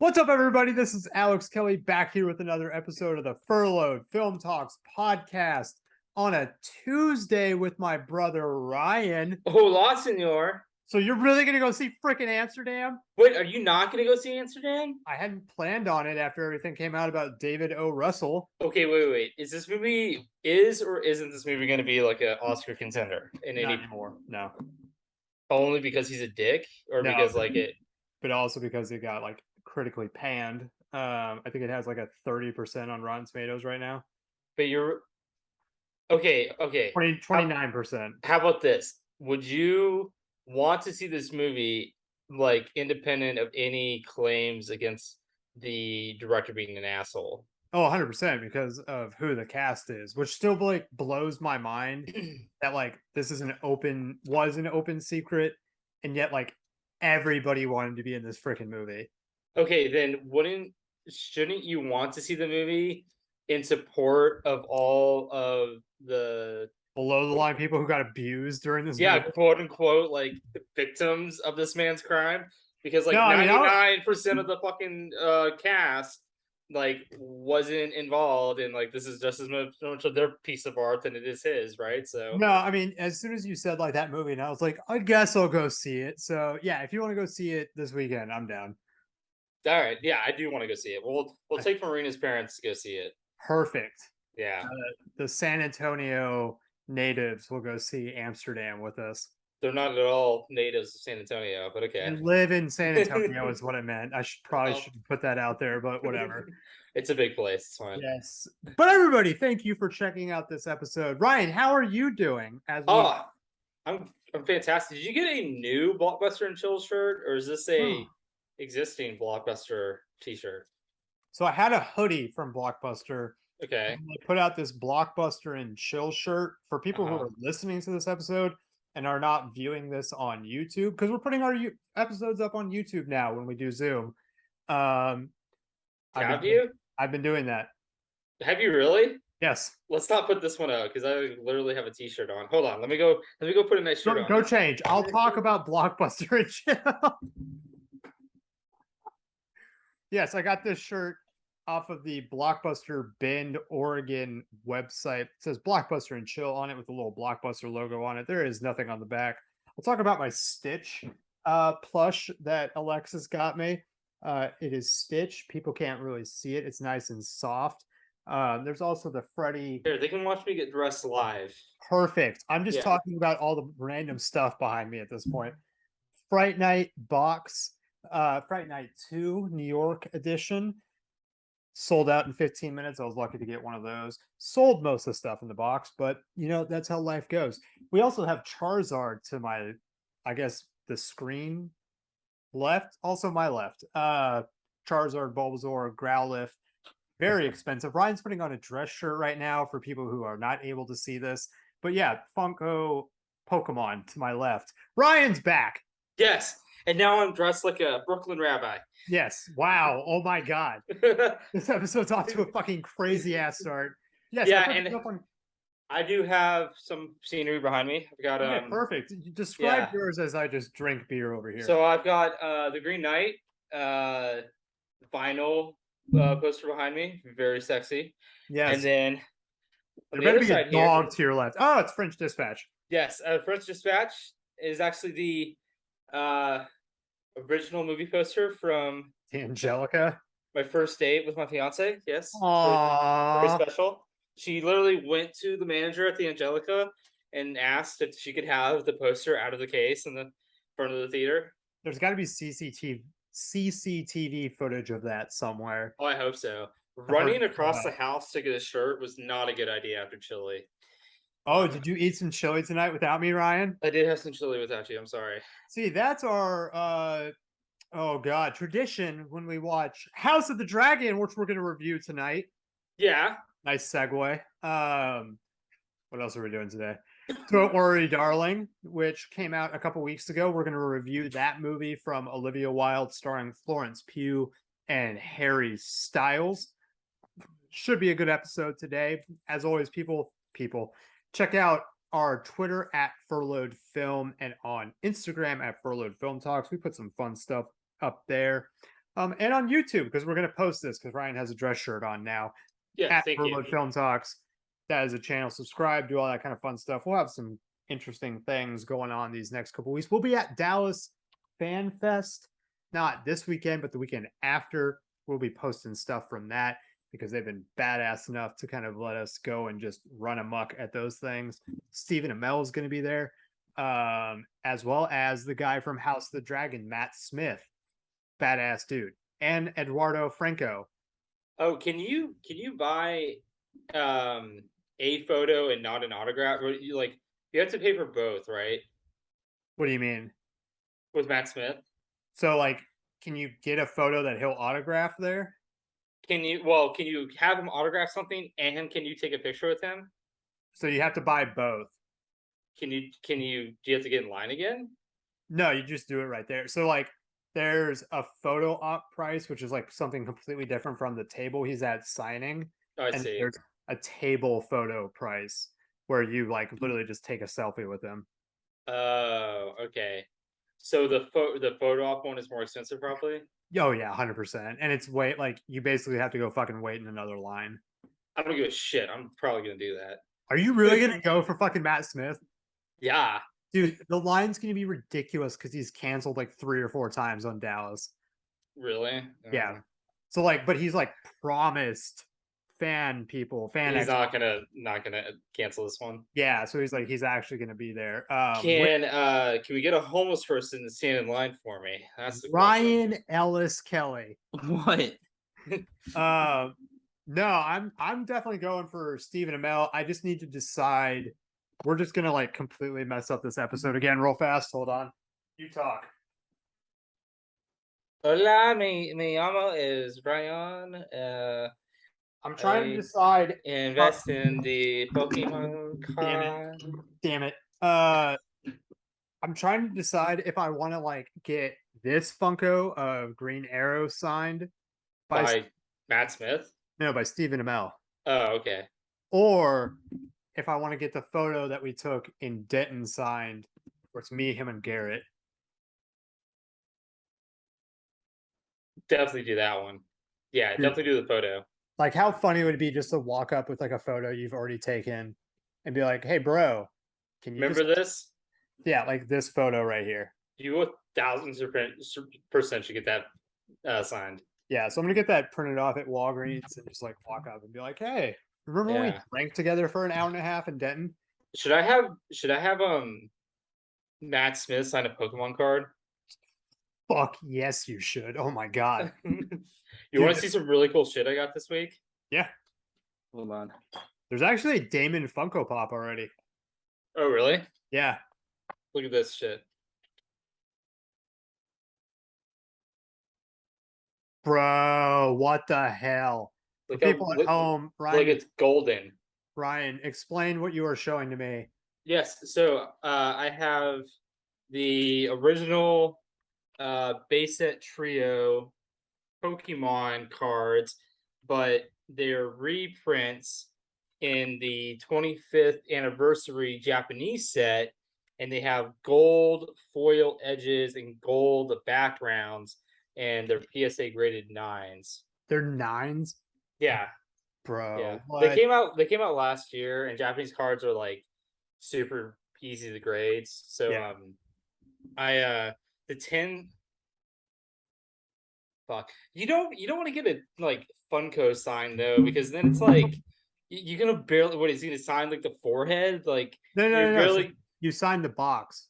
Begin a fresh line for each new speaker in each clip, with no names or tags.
What's up, everybody? This is Alex Kelly back here with another episode of the Furloughed Film Talks podcast on a Tuesday with my brother Ryan.
Hola, senor.
So you're really going to go see frickin' Amsterdam?
Wait, are you not going to go see Amsterdam?
I hadn't planned on it after everything came out about David O. Russell.
Okay, wait. Is this movie, is or isn't this movie going to be like an Oscar contender in
Not
any
anymore. No.
only because he's a dick or
No.
because like it?
But also because it got like critically panned. I think it has like a 30% on Rotten Tomatoes right now.
But you're okay.
29%.
How about this? Would you want to see this movie like independent of any claims against the director being an asshole?
Oh, 100% because of who the cast is, which still like blows my mind that like this is an open secret, and yet like everybody wanted to be in this freaking movie.
Okay, then shouldn't you want to see the movie in support of all of the
Below the line people who got abused during this
yeah,
movie.
quote unquote, like victims of this man's crime? Because like
No, I mean,
99% of the fucking cast like wasn't involved, and like this is just as much of their piece of art than it is his, right? So
No, I mean, as soon as you said like that movie, and I was like, I guess I'll go see it. So yeah, if you want to go see it this weekend, I'm down.
all right, yeah, I do want to go see it. We'll take Marina's parents to go see it.
Perfect.
Yeah.
The San Antonio natives will go see Amsterdam with us.
They're not at all natives of San Antonio, but okay.
And live in San Antonio is what I meant. I should put that out there, but whatever.
It's a big place. It's fine.
Yes. But everybody, thank you for checking out this episode. Ryan, how are you doing?
I'm fantastic. Did you get a new Blockbuster and Chill shirt, or is this a existing Blockbuster t-shirt?
So I had a hoodie from Blockbuster.
Okay.
I put out this Blockbuster and Chill shirt for people who are listening to this episode and are not viewing this on YouTube, because we're putting our episodes up on YouTube now when we do Zoom.
Have you?
I've been doing that.
Have you really?
Yes.
Let's not put this one out because I literally have a t-shirt on. Hold on. Let me go put a nice shirt on.
Go change. I'll talk about Blockbuster and Chill. Yes, I got this shirt off of the Blockbuster Bend, Oregon website. It says Blockbuster and Chill on it with a little Blockbuster logo on it. There is nothing on the back. I'll talk about my Stitch plush that Alexis got me. It is Stitch. People can't really see it. It's nice and soft. There's also the Freddy.
Here, they can watch me get dressed live.
Perfect. I'm just talking about all the random stuff behind me at this point. Fright Night box. Fright Night 2 New York edition. Sold out in 15 minutes. I was lucky to get one of those. Sold most of the stuff in the box, but you know, that's how life goes. We also have Charizard to my, I guess, the screen left, also my left. Charizard, Bulbasaur, Growlithe, very expensive. Ryan's putting on a dress shirt right now for people who are not able to see this. But yeah, Funko Pokemon to my left. Ryan's back.
Yes. And now I'm dressed like a Brooklyn rabbi.
Yes. Wow. Oh my God. This episode's off to a fucking crazy ass start. Yes.
Yeah, and I do have some scenery behind me. I've got
perfect. Describe yours as I just drink beer over here.
So I've got the Green Knight vinyl poster behind me. Very sexy.
Yes.
And then
there better be a dog to your left. Oh, it's French Dispatch.
Yes, French Dispatch is actually the original movie poster from
Angelica.
My first date with my fiance. Yes.
Aww.
Very special. She literally went to the manager at the Angelica and asked if she could have the poster out of the case in the front of the theater.
There's got to be CCTV footage of that somewhere.
Oh, I hope so. Running across the house to get a shirt was not a good idea after chili.
Oh, did you eat some chili tonight without me, Ryan?
I did have some chili without you. I'm sorry.
See, that's our tradition when we watch House of the Dragon, which we're going to review tonight.
Yeah.
Nice segue. What else are we doing today? Don't Worry, Darling, which came out a couple weeks ago. We're going to review that movie from Olivia Wilde, starring Florence Pugh and Harry Styles. Should be a good episode today. As always, people, check out our Twitter at Furloughed Film and on Instagram at Furloughed Film Talks. We put some fun stuff up there. And on YouTube, because we're gonna post this because Ryan has a dress shirt on now.
Yeah,
At
thank you.
Overload Film Talks. That is a channel. Subscribe, do all that kind of fun stuff. We'll have some interesting things going on these next couple weeks. We'll be at Dallas Fan Fest, not this weekend, but the weekend after. We'll be posting stuff from that because they've been badass enough to kind of let us go and just run amok at those things. Stephen Amell is going to be there, as well as the guy from House of the Dragon, Matt Smith, badass dude, and Eduardo Franco.
Oh, can you buy a photo and not an autograph? Or you have to pay for both, right?
What do you mean?
With Matt Smith?
So, like, can you get a photo that he'll autograph there?
Can you have him autograph something and can you take a picture with him?
So you have to buy both.
Do you have to get in line again?
No, you just do it right there. So like there's a photo op price, which is like something completely different from the table he's at signing.
Oh, I
And
see.
there's a table photo price where you like literally just take a selfie with him.
Oh, okay. So the photo op one is more expensive, probably.
Oh yeah, 100%. And it's wait like you basically have to go fucking wait in another line.
I don't give a shit. I'm probably gonna do that.
Are you really gonna go for fucking Matt Smith?
Yeah.
Dude, the line's gonna be ridiculous because he's canceled like 3 or 4 times on Dallas.
Really?
Yeah. So like, but he's like promised fan
He's not gonna cancel this one.
Yeah, so he's like he's actually gonna be there.
Can we get a homeless person to stand in line for me? That's the
Ryan Ellis Kelly.
What?
No, I'm definitely going for Stephen Amell. I just need to decide. We're just gonna like completely mess up this episode again real fast. Hold on. You talk.
Hola, mi llamo is Brian.
I'm trying to decide.
Invest in the Pokemon
Damn
card.
it. Damn it. I'm trying to decide if I want to like get this Funko of Green Arrow signed
By Matt Smith?
no, by Stephen Amell.
Oh, okay.
Or if I want to get the photo that we took in Denton signed, where it's me, him, and Garrett.
Definitely do that one. Yeah, definitely do the photo.
Like, how funny would it be just to walk up with like a photo you've already taken and be like, "Hey, bro, can you
Remember this?
Yeah, like this photo right here.
You 1000% should get that signed.
Yeah, so I'm gonna get that printed off at Walgreens and just like walk up and be like, "Hey, remember when we drank together for an hour and a half in Denton?"
Should I have Matt Smith sign a Pokemon card?
Fuck yes, you should. Oh my god.
You want to see some really cool shit I got this week?
Yeah.
Hold on.
There's actually a Damon Funko Pop already.
Oh, really?
Yeah.
Look at this shit.
Bro, what the hell? For people at home, Ryan,
like it's golden.
Ryan, explain what you are showing to me.
Yes, so I have the original base set trio Pokemon cards, but they're reprints in the 25th anniversary Japanese set, and they have gold foil edges and gold backgrounds, and they're PSA graded 9s.
They're 9s?
Yeah.
Bro.
Yeah.
What?
They came out last year, and Japanese cards are like super easy to grade. So the 10 fuck. You don't want to get a like Funko sign though, because then it's like you're gonna barely what is he gonna sign like the forehead? Like
No.
barely
So you signed the box.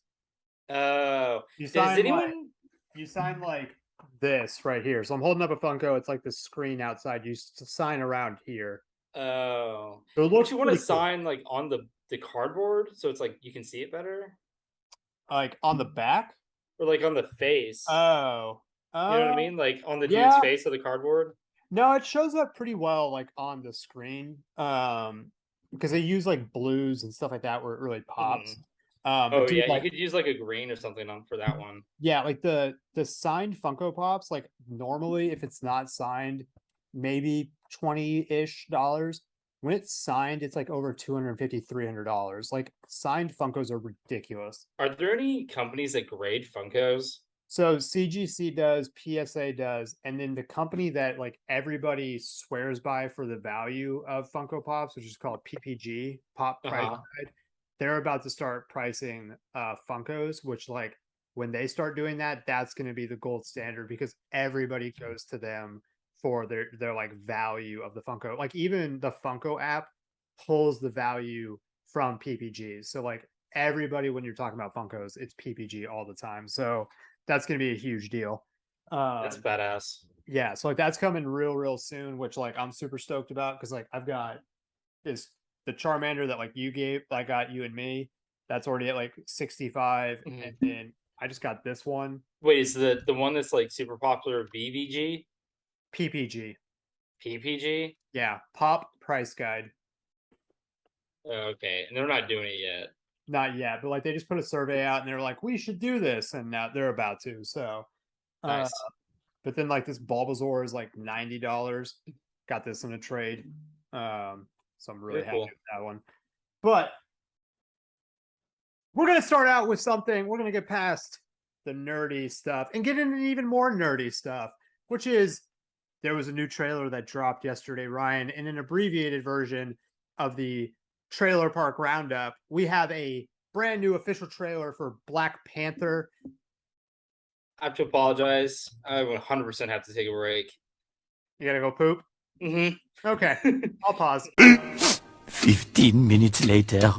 Oh.
You
Does
signed
anyone
you sign like this right here. So I'm holding up a Funko. It's like the screen outside. You sign around here.
Oh.
So it looks
Don't you want to
pretty cool.
sign like on the cardboard so it's like you can see it better?
Like on the back?
Or like on the face.
Oh.
You know what I mean? Like on the dude's
yeah.
face of the cardboard?
No, it shows up pretty well like on the screen. Because they use like blues and stuff like that where it really pops.
Oh
dude,
yeah,
like,
you could use like a green or something on for that one.
Yeah, like the signed Funko Pops, like normally if it's not signed, maybe 20-ish dollars. When it's signed, it's like over $250, $300. Like signed Funkos are ridiculous.
Are there any companies that grade Funkos?
So CGC does, PSA does, and then the company that like everybody swears by for the value of Funko Pops, which is called PPG, Pop Price Guide, they're about to start pricing Funkos, which like when they start doing that, that's going to be the gold standard because everybody goes to them for their like value of the Funko. Like even the Funko app pulls the value from PPGs. So like everybody when you're talking about Funkos, it's PPG all the time. So that's going to be a huge deal.
That's badass.
Yeah, so like that's coming real soon, which like I'm super stoked about because like I've got this the Charmander that like you gave, I got you and me. That's already at like 65, and then I just got this one.
Wait, is the one that's like super popular VVG?
PPG.
PPG?
Yeah, Pop Price Guide.
Okay, and they're not doing it yet.
Not yet, but like they just put a survey out and they're like, we should do this, and now they're about to. So,
Nice.
But then like this Bulbasaur is like $90. Got this in a trade, so I'm really happy with that one. But we're gonna start out with something. We're gonna get past the nerdy stuff and get into even more nerdy stuff, which is there was a new trailer that dropped yesterday, Ryan, in an abbreviated version of the Trailer Park Roundup. We have a brand new official trailer for Black Panther.
I have to apologize. I 100% have to take a break.
You gotta go poop?
Mm-hmm.
Okay, I'll pause.
15 minutes later.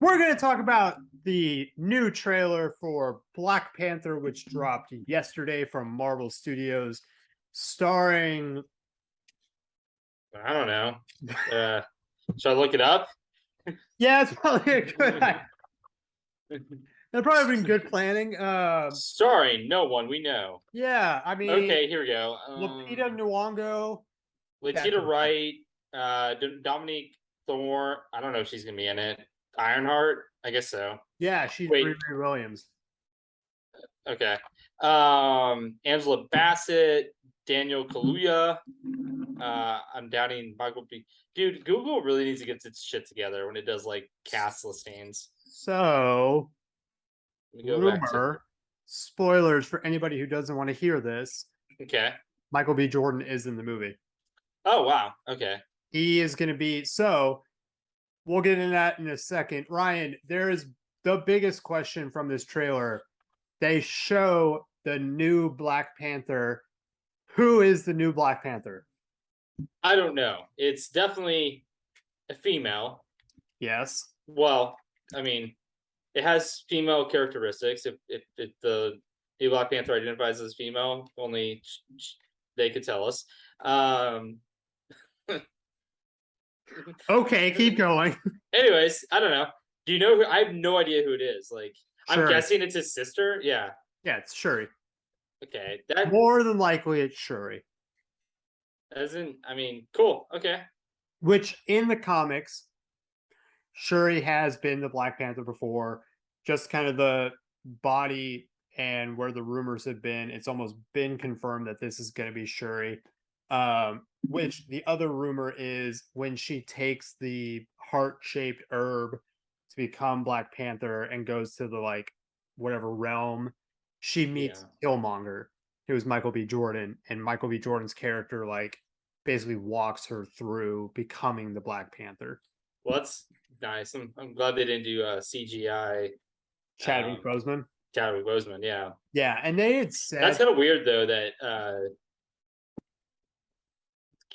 We're going to talk about the new trailer for Black Panther, which dropped yesterday from Marvel Studios, starring.
I don't know. Should I look it up?
Yeah, it's probably a good idea. That'd probably been good planning.
Starring no one we know.
Yeah, I mean.
Okay, here we go.
Lupita Nyong'o.
Letitia Wright, Dominique Thorne. I don't know if she's gonna be in it. Ironheart, I guess so.
Yeah, she's Riri Williams.
Okay. Angela Bassett, Daniel Kaluuya. I'm doubting Michael B. Dude, Google really needs to get its shit together when it does like cast listings.
So,
rumor,
spoilers for anybody who doesn't want to hear this.
Okay.
Michael B. Jordan is in the movie.
Oh, wow. Okay.
He is going to be, so we'll get into that in a second. Ryan, there is the biggest question from this trailer. They show the new Black Panther. Who is the new Black Panther?
I don't know. It's definitely a female.
Yes.
Well, I mean, it has female characteristics. If the new Black Panther identifies as female, only they could tell us.
Okay, keep going.
Anyways, I don't know. Do you know who? I have no idea who it is. Like,
Shuri.
I'm guessing it's his sister. Yeah.
Yeah, it's Shuri.
Okay. That
more than likely it's Shuri.
I mean, cool. Okay.
Which in the comics, Shuri has been the Black Panther before. Just kind of the body and where the rumors have been, it's almost been confirmed that this is going to be Shuri. Which the other rumor is when she takes the heart-shaped herb to become Black Panther and goes to the like whatever realm, she meets Killmonger, who is Michael B. Jordan, and Michael B. Jordan's character like basically walks her through becoming the Black Panther.
Well, that's nice. I'm glad they didn't do CGI.
Chadwick Boseman.
Chadwick Boseman, yeah.
Yeah, and they had said
that's kind of weird though that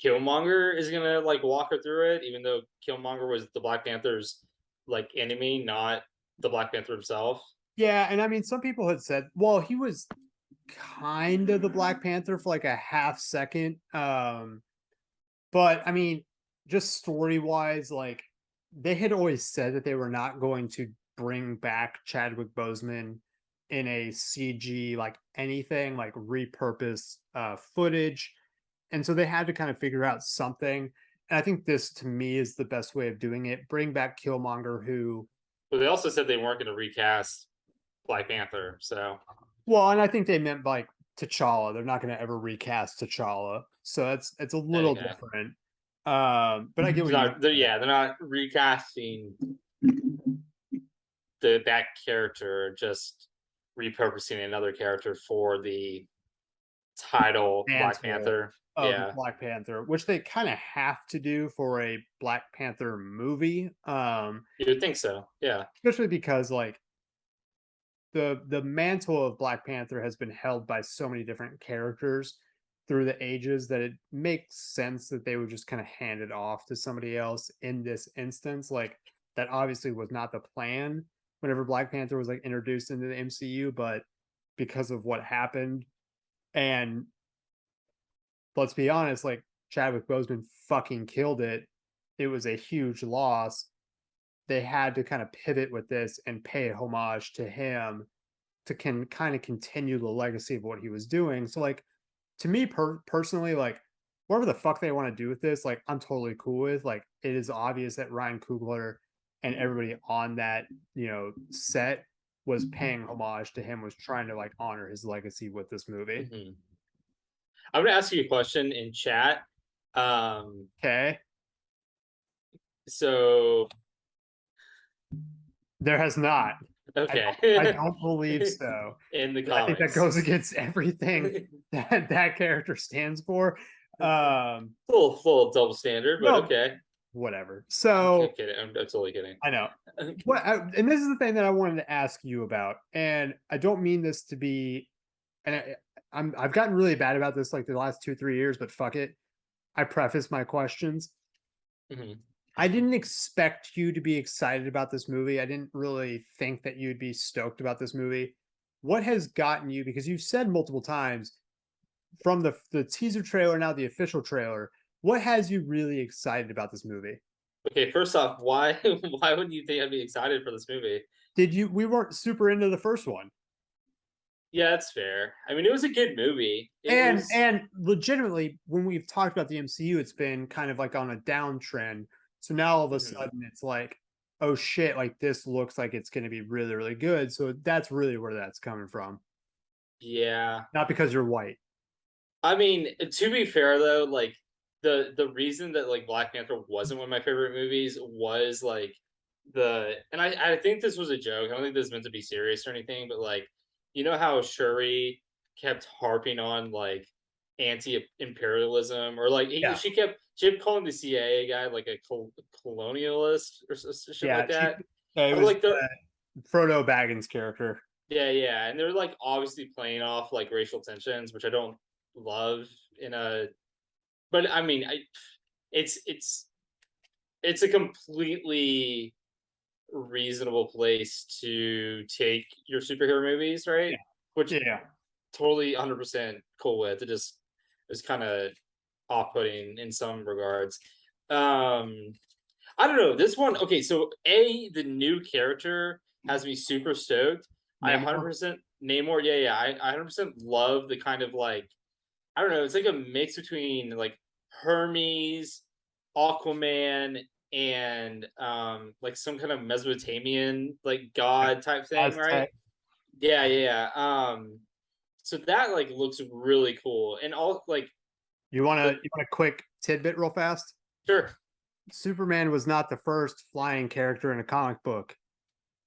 Killmonger is gonna like walk her through it, even though Killmonger was the Black Panther's like enemy, not the Black Panther himself.
Yeah, and I mean, some people had said, well, he was kind of the Black Panther for like a half second. But I mean, just story-wise, like they had always said that they were not going to bring back Chadwick Boseman in a CG like anything, like repurpose footage. And so they had to kind of figure out something. And I think this to me is the best way of doing it. Bring back Killmonger, who
But they also said they weren't going to recast Black Panther, so
well, and I think they meant like T'Challa. They're not going to ever recast T'Challa, so it's a little different. But I get what
they're not recasting that character. Just repurposing another character for the title Black
Mantle
Panther.
of
Yeah.
Black Panther, which they kind of have to do for a Black Panther movie.
You would think so. Yeah.
Especially because like the mantle of Black Panther has been held by so many different characters through the ages that it makes sense that they would just kind of hand it off to somebody else in this instance. Like that obviously was not the plan whenever Black Panther was like introduced into the MCU, but because of what happened, and let's be honest, like Chadwick Boseman fucking killed it. It was a huge loss. They had to kind of pivot with this and pay homage to him to kind of continue the legacy of what he was doing. So like to me personally, like whatever the fuck they want to do with this, like I'm totally cool with. Like it is obvious that Ryan Coogler and everybody on that, set was paying homage to him, was trying to like honor his legacy with this movie.
Mm-hmm. I'm gonna ask you a question in chat.
Okay.
So
There has not.
okay.
I don't believe so.
In the
I think that
comics.
goes against everything that character stands for.
Full double standard, but
No,
okay.
Whatever. So
I'm kidding. I'm totally kidding.
I know. And this is the thing that I wanted to ask you about, and I don't mean this to be, and I've gotten really bad about this like the last 2-3 years, but fuck it. I preface my questions.
Mm-hmm.
I didn't expect you to be excited about this movie. I didn't really think that you'd be stoked about this movie. What has gotten you, because you've said multiple times from the teaser trailer, now the official trailer, what has you really excited about this movie?
Okay, first off, why wouldn't you think I'd be excited for this movie?
We weren't super into the first one.
Yeah, that's fair. I mean, it was a good movie.
And legitimately, when we've talked about the MCU, it's been kind of like on a downtrend. So now all of a sudden it's like, oh shit, like this looks like it's going to be really, really good. So that's really where that's coming from.
Yeah.
Not because you're white.
I mean, to be fair though, like the reason that like Black Panther wasn't one of my favorite movies was like and I think this was a joke. I don't think this is meant to be serious or anything, but like you know how Shuri kept harping on like anti-imperialism or like she kept calling the CIA guy like a colonialist or shit like that.
It was like the Frodo Baggins character.
Yeah, and they're like obviously playing off like racial tensions, which I don't love but I mean, it's a completely reasonable place to take your superhero movies, right?
Yeah.
Which totally 100% cool with. It just is kind of off-putting in some regards. I don't know. This one, okay, so the new character has me super stoked. Namor? I 100% Namor, I 100% love the kind of like, I don't know, it's like a mix between like Hermes, Aquaman, and like some kind of Mesopotamian like god type thing, Aztec. Right? Yeah. So that like looks really cool. And all like
you want a quick tidbit real fast?
Sure.
Superman was not the first flying character in a comic book.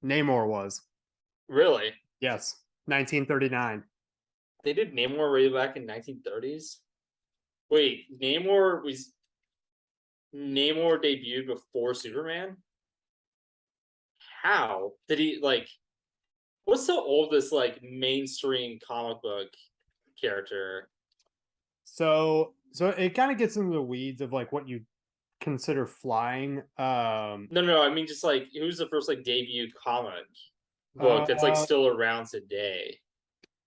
Namor was.
Really?
Yes. 1939.
They did Namor way back in 1930s? Wait, Namor debuted before Superman? How? Did he like what's the oldest like mainstream comic book character?
So it kind of gets into the weeds of like what you consider flying.
No, I mean just like who's the first like debut comic book that's like still around today?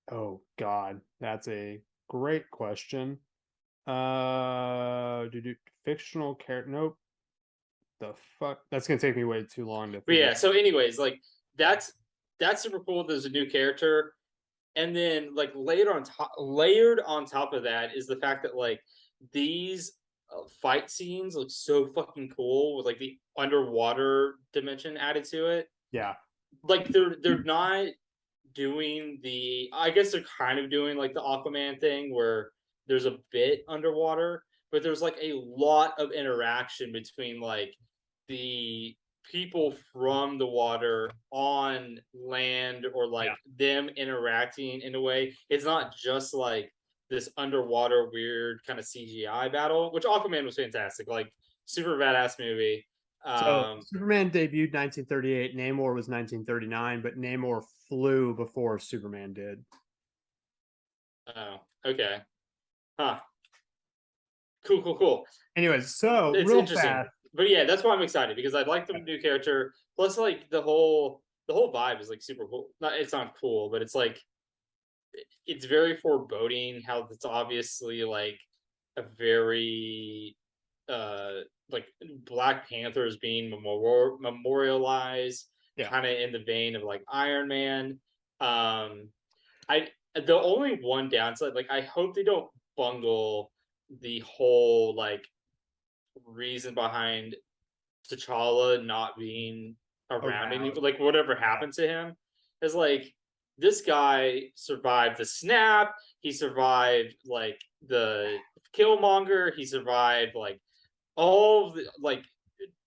Oh God, that's a great question. Fictional character? Nope. The fuck? That's gonna take me way too long to.
But yeah. So, anyways, like that's super cool. There's a new character, and then like layered on top of that is the fact that like these fight scenes look so fucking cool with like the underwater dimension added to it.
Yeah.
Like they're not doing I guess they're kind of doing like the Aquaman thing where there's a bit underwater, but there's like a lot of interaction between like the people from the water on land, or like them interacting in a way. It's not just like this underwater weird kind of CGI battle, which Aquaman was fantastic, like super badass movie.
So Superman debuted 1938. Namor was 1939, but Namor flew before Superman did.
Oh, okay. Huh. Cool.
Anyways, so
It's
real
interesting.
fast.
But yeah, that's why I'm excited, because I like the new character. Plus, like the whole vibe is like super cool. It's not cool, but it's like it's very foreboding. How it's obviously like a very like Black Panther is being memorialized, kind of in the vein of like Iron Man. I the only one downside, like I hope they don't bungle the whole like reason behind T'Challa not being around anymore. Like whatever happened to him is like, this guy survived the snap. He survived like the Killmonger. He survived like all of the like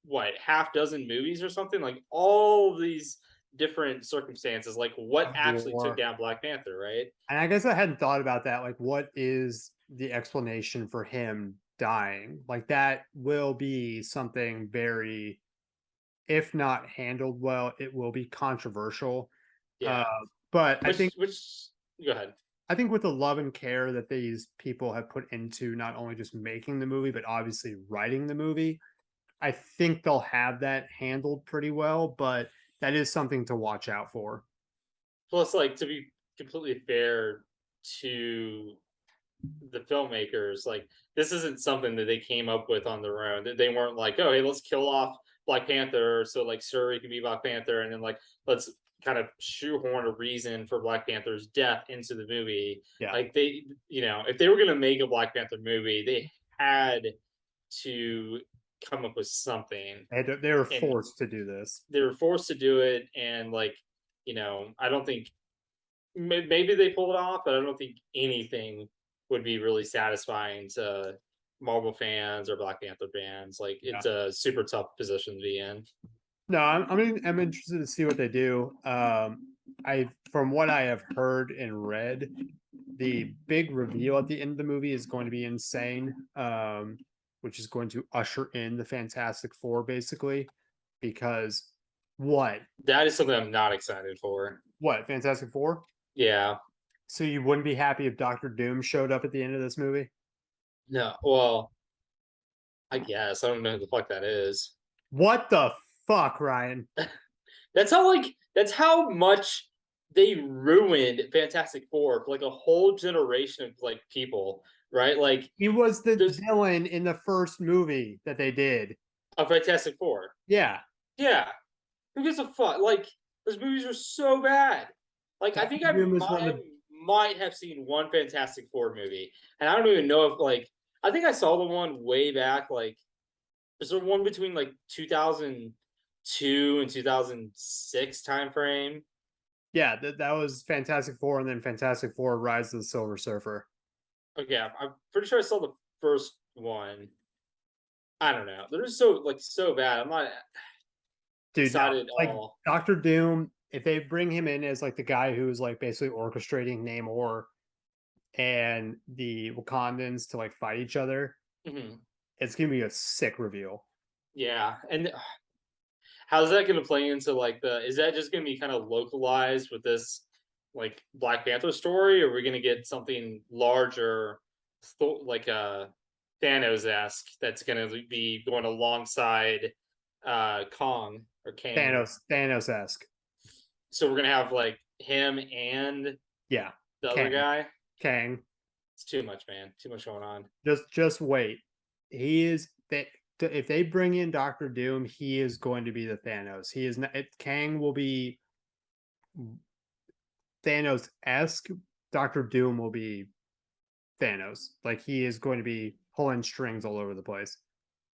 what half dozen movies or something. Like all of these different circumstances. Like what actually took down Black Panther, right?
And I guess I hadn't thought about that. Like, what is the explanation for him dying? Like, that will be something very, if not handled well, it will be controversial.
Yeah.
But I think,
go ahead.
I think with the love and care that these people have put into not only just making the movie, but obviously writing the movie, I think they'll have that handled pretty well. But that is something to watch out for.
Plus, like, to be completely fair to the filmmakers, like, this isn't something that they came up with on their own. They weren't like, oh, hey, let's kill off Black Panther so like Shuri can be Black Panther, and then like let's kind of shoehorn a reason for Black Panther's death into the movie.
Yeah.
Like they, if they were gonna make a Black Panther movie, they had to come up with something.
They were forced to do this.
They were forced to do it, and like, I don't think maybe they pulled it off, but I don't think anything would be really satisfying to Marvel fans or Black Panther fans. Like, it's a super tough position to be in.
No, I'm interested to see what they do. From what I have heard and read, the big reveal at the end of the movie is going to be insane. Which is going to usher in the Fantastic Four, basically, because
that is something I'm not excited for.
What, Fantastic Four?
Yeah.
So you wouldn't be happy if Doctor Doom showed up at the end of this movie?
No, well, I guess I don't know who the fuck that is.
What the fuck, Ryan?
That's how much they ruined Fantastic Four for like a whole generation of like people, right? Like,
he was the villain in the first movie that they did.
A Fantastic Four.
Yeah.
Who gives a fuck? Like, those movies are so bad. Like, I think I might have seen one Fantastic Four movie, and I don't even know if like I think I saw the one way back. Like, is there one between like 2002 and 2006 time frame?
Yeah, that was Fantastic Four, and then Fantastic Four: Rise of the Silver Surfer.
Okay, I'm pretty sure I saw the first one. I don't know. They're just so bad. I'm not excited at all.
Doctor Doom, if they bring him in as like the guy who's like basically orchestrating Namor and the Wakandans to like fight each other, it's gonna be a sick reveal.
Yeah, and how's that gonna play into like is that just gonna be kind of localized with this like Black Panther story, or are we gonna get something larger, like a Thanos-esque, that's gonna be going alongside Kong or Kang?
Thanos-esque.
So we're gonna have like him and
the
other guy,
Kang.
It's too much, man. Too much going on.
Just wait. He is that. If they bring in Doctor Doom, he is going to be the Thanos. He is not. Kang will be Thanos-esque. Doctor Doom will be Thanos. Like, he is going to be pulling strings all over the place.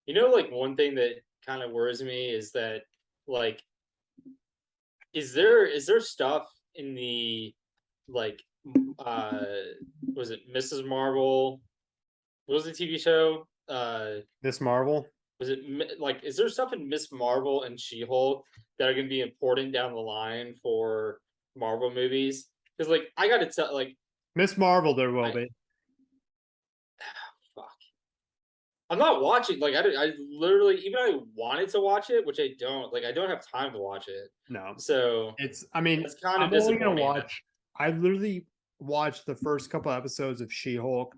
Like, one thing that kind of worries me is that, like, is there stuff in the like was it Mrs. Marvel? What was the TV show?
Miss Marvel?
Was it like, is there stuff in Miss Marvel and She-Hulk that are going to be important down the line for Marvel movies? Because like I got to tell, like
Miss Marvel, there will be.
fuck, I'm not watching. Like I literally, even I wanted to watch it, which I don't. Like I don't have time to watch it.
No,
So
I mean,
it's kind of
I'm only
disappointing.
gonna watch. I literally watched the first couple episodes of She-Hulk,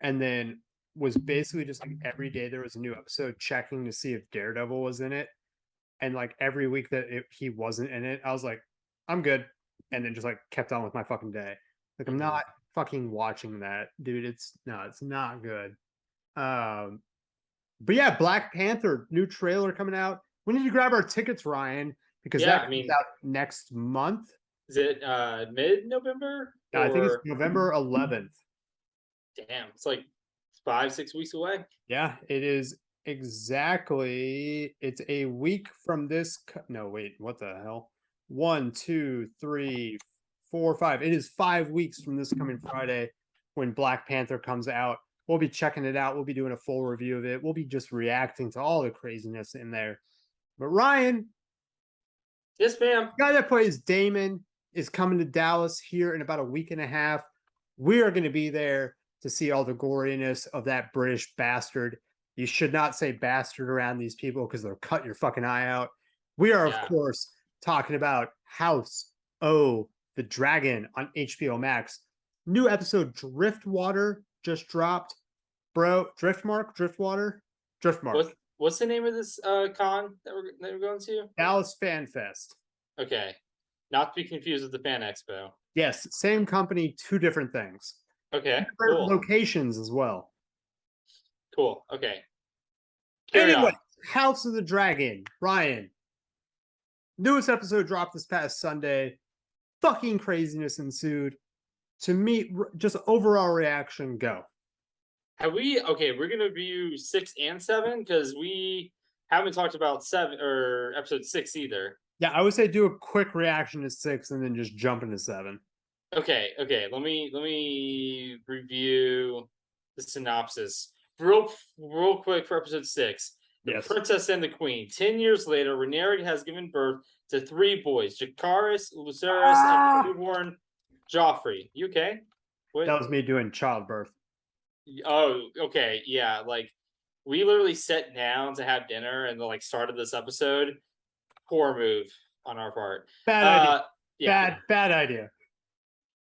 and then was basically just like every day there was a new episode, checking to see if Daredevil was in it, and like every week that he wasn't in it, I was like, I'm good, and then just like kept on with my fucking day. Like I'm not fucking watching that, dude. It's not good. But yeah, Black Panther new trailer coming out. We need to grab our tickets, Ryan, because
Yeah,
that
I
comes
mean,
out next month.
is it mid-November?
I think it's
Or
November 11th.
damn, it's like 5-6 weeks away.
Yeah, it is exactly. It's a week from this. No, wait, what the hell? 1, 2, 3, 4, 5. It is 5 weeks from this coming Friday when Black Panther comes out. We'll be checking it out. We'll be doing a full review of it. We'll be just reacting to all the craziness in there. But Ryan,
Yes, ma'am.
the guy that plays Damon is coming to Dallas here in about a week and a half. We are going to be there to see all the goriness of that British bastard. You should not say bastard around these people because they'll cut your fucking eye out. We are, of course, talking about House O, the Dragon on HBO Max. New episode Driftwater just dropped. Bro, Driftwater?
What's the name of this con that we're going to?
Dallas Fan Fest.
Okay. Not to be confused with the Fan Expo.
Yes, same company, two different things.
Okay,
Different
cool.
locations as well.
Cool. Okay.
Anyway, House of the Dragon. Ryan. Newest episode dropped this past Sunday. Fucking craziness ensued. To me, just overall reaction, go.
Have we? Okay, we're gonna review 6 and 7 because we haven't talked about 7 or episode 6 either.
Yeah, I would say do a quick reaction to 6 and then just jump into 7.
Okay. Let me review the synopsis real quick for episode 6. The Princess and the Queen. 10 years later, Rhaenyra has given birth to 3 boys: Jacaerys, Lucerys, and newborn Joffrey. You okay?
What? That was me doing childbirth.
Oh, okay. Yeah, like we literally sat down to have dinner and like started this episode. Poor move on our part.
Bad idea. Yeah. Bad idea.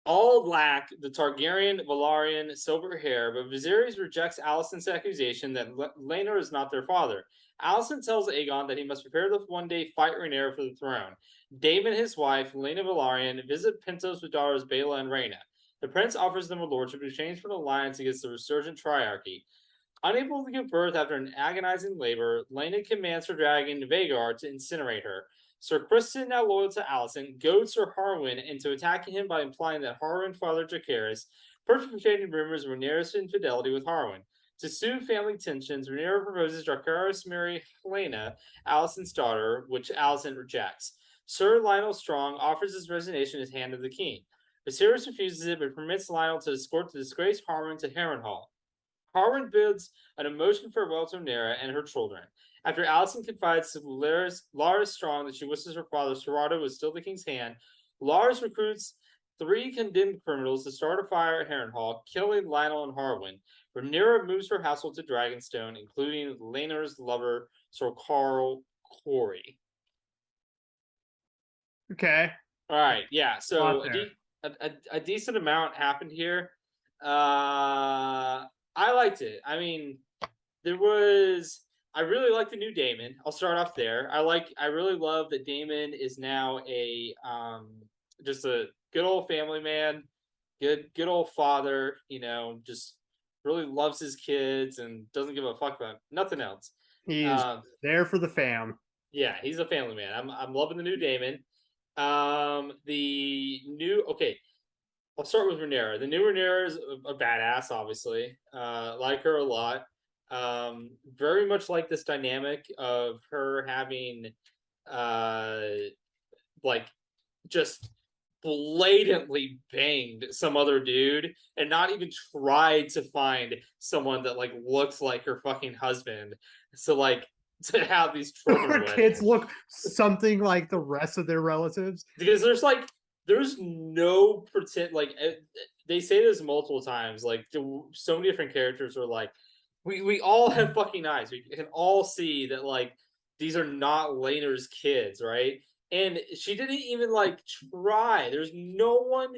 All black, the Targaryen, Valyrian, silver hair, but Viserys rejects Alicent's accusation that Laenor is not their father. Alicent tells Aegon that he must prepare to one day fight Rhaenyra for the throne. Daemon and his wife, Laena Velaryon, visit Pentos with daughters Baela and Rhaena. The prince offers them a lordship in exchange for an alliance against the resurgent triarchy. Unable to give birth after an agonizing labor, Laena commands her dragon Vhagar to incinerate her. Sir Criston, now loyal to Alicent, goads Sir Harwin into attacking him by implying that Harwin fathered Jacaerys, perpetrating rumors of Rhaenyra's infidelity with Harwin. To soothe family tensions, Rhaenyra proposes Jacaerys marry Laena, Alicent's daughter, which Alicent rejects. Sir Lionel Strong offers his resignation as Hand of the King. Viserys refuses it, but permits Lionel to escort the disgraced Harwin to Harrenhal. Harwin bids an emotional farewell to Rhaenyra and her children. After Alicent confides to Larys Strong that she wishes her father Serrato was still the king's hand, Larys recruits 3 condemned criminals to start a fire at Harrenhal, killing Lionel and Harwin. Rhaenyra moves her household to Dragonstone, including Laenor's lover, Sir Carl Corey.
Okay.
All right. Yeah. So a decent amount happened here. I liked it. I mean, I really like the new Daemon. I'll start off there. I really love that Daemon is now just a good old family man, good old father, just really loves his kids and doesn't give a fuck about nothing else.
He's there for the fam.
Yeah, he's a family man. I'm loving the new Daemon. I'll start with Rhaenyra. The new Rhaenyra is a badass, obviously. Like her a lot. Very much like this dynamic of her having just blatantly banged some other dude and not even tried to find someone that like looks like her fucking husband. So like to have these children
Her
with.
kids look something like the rest of their relatives.
Because there's no pretend like they say this multiple times. Like so many different characters are like, we all have fucking eyes. We can all see that like these are not Laner's kids, right? And she didn't even like try. There's no one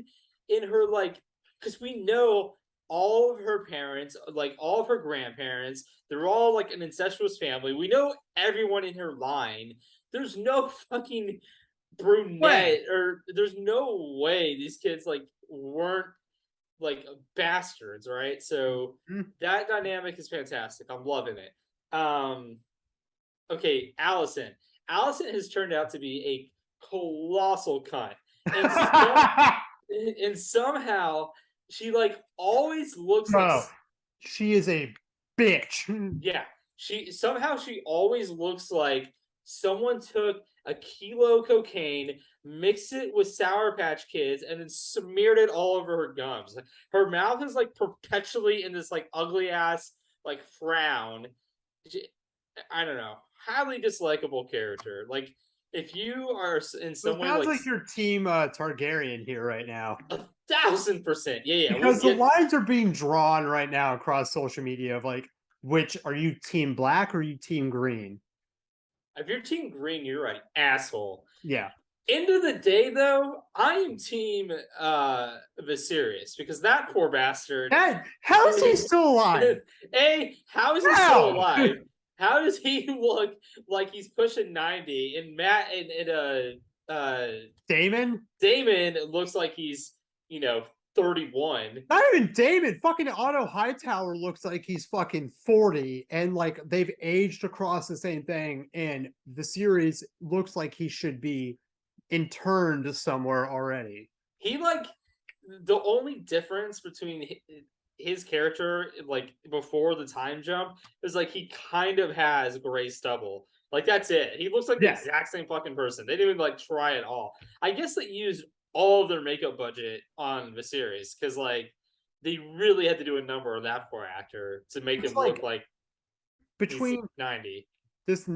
in her like because we know all of her parents, like all of her grandparents, they're all like an incestuous family. We know everyone in her line. There's no fucking brunette or there's no way these kids like weren't like bastards, right? So that dynamic is fantastic. I'm loving it. Okay, Allison has turned out to be a colossal cunt, and somehow she like always looks like
she is a bitch.
Yeah, she always looks like someone took a kilo of cocaine, mixed it with Sour Patch Kids, and then smeared it all over her gums. Her mouth is like perpetually in this like ugly ass like frown. I don't know, highly dislikable character. Like if you are in some way
sounds like your team Targaryen here right now.
1,000%. Yeah.
Because the lines are being drawn right now across social media of like, which are you team black or are you team green?
If you're team green, you're an asshole.
Yeah.
End of the day, though, I am team Viserys because that poor bastard.
How is he still alive?
How is he still alive? How does he look like he's pushing 90? And Damon looks like he's 31.
Not even Damon. Fucking Otto Hightower looks like he's fucking 40, and like they've aged across the same thing. And the series looks like he should be interned somewhere already.
He like the only difference between his character like before the time jump is like he kind of has gray stubble. Like that's it. He looks like the exact same fucking person. They didn't even like try at all. I guess they used all of their makeup budget on Viserys because like they really had to do a number on that poor actor to make him look like
between
90.
This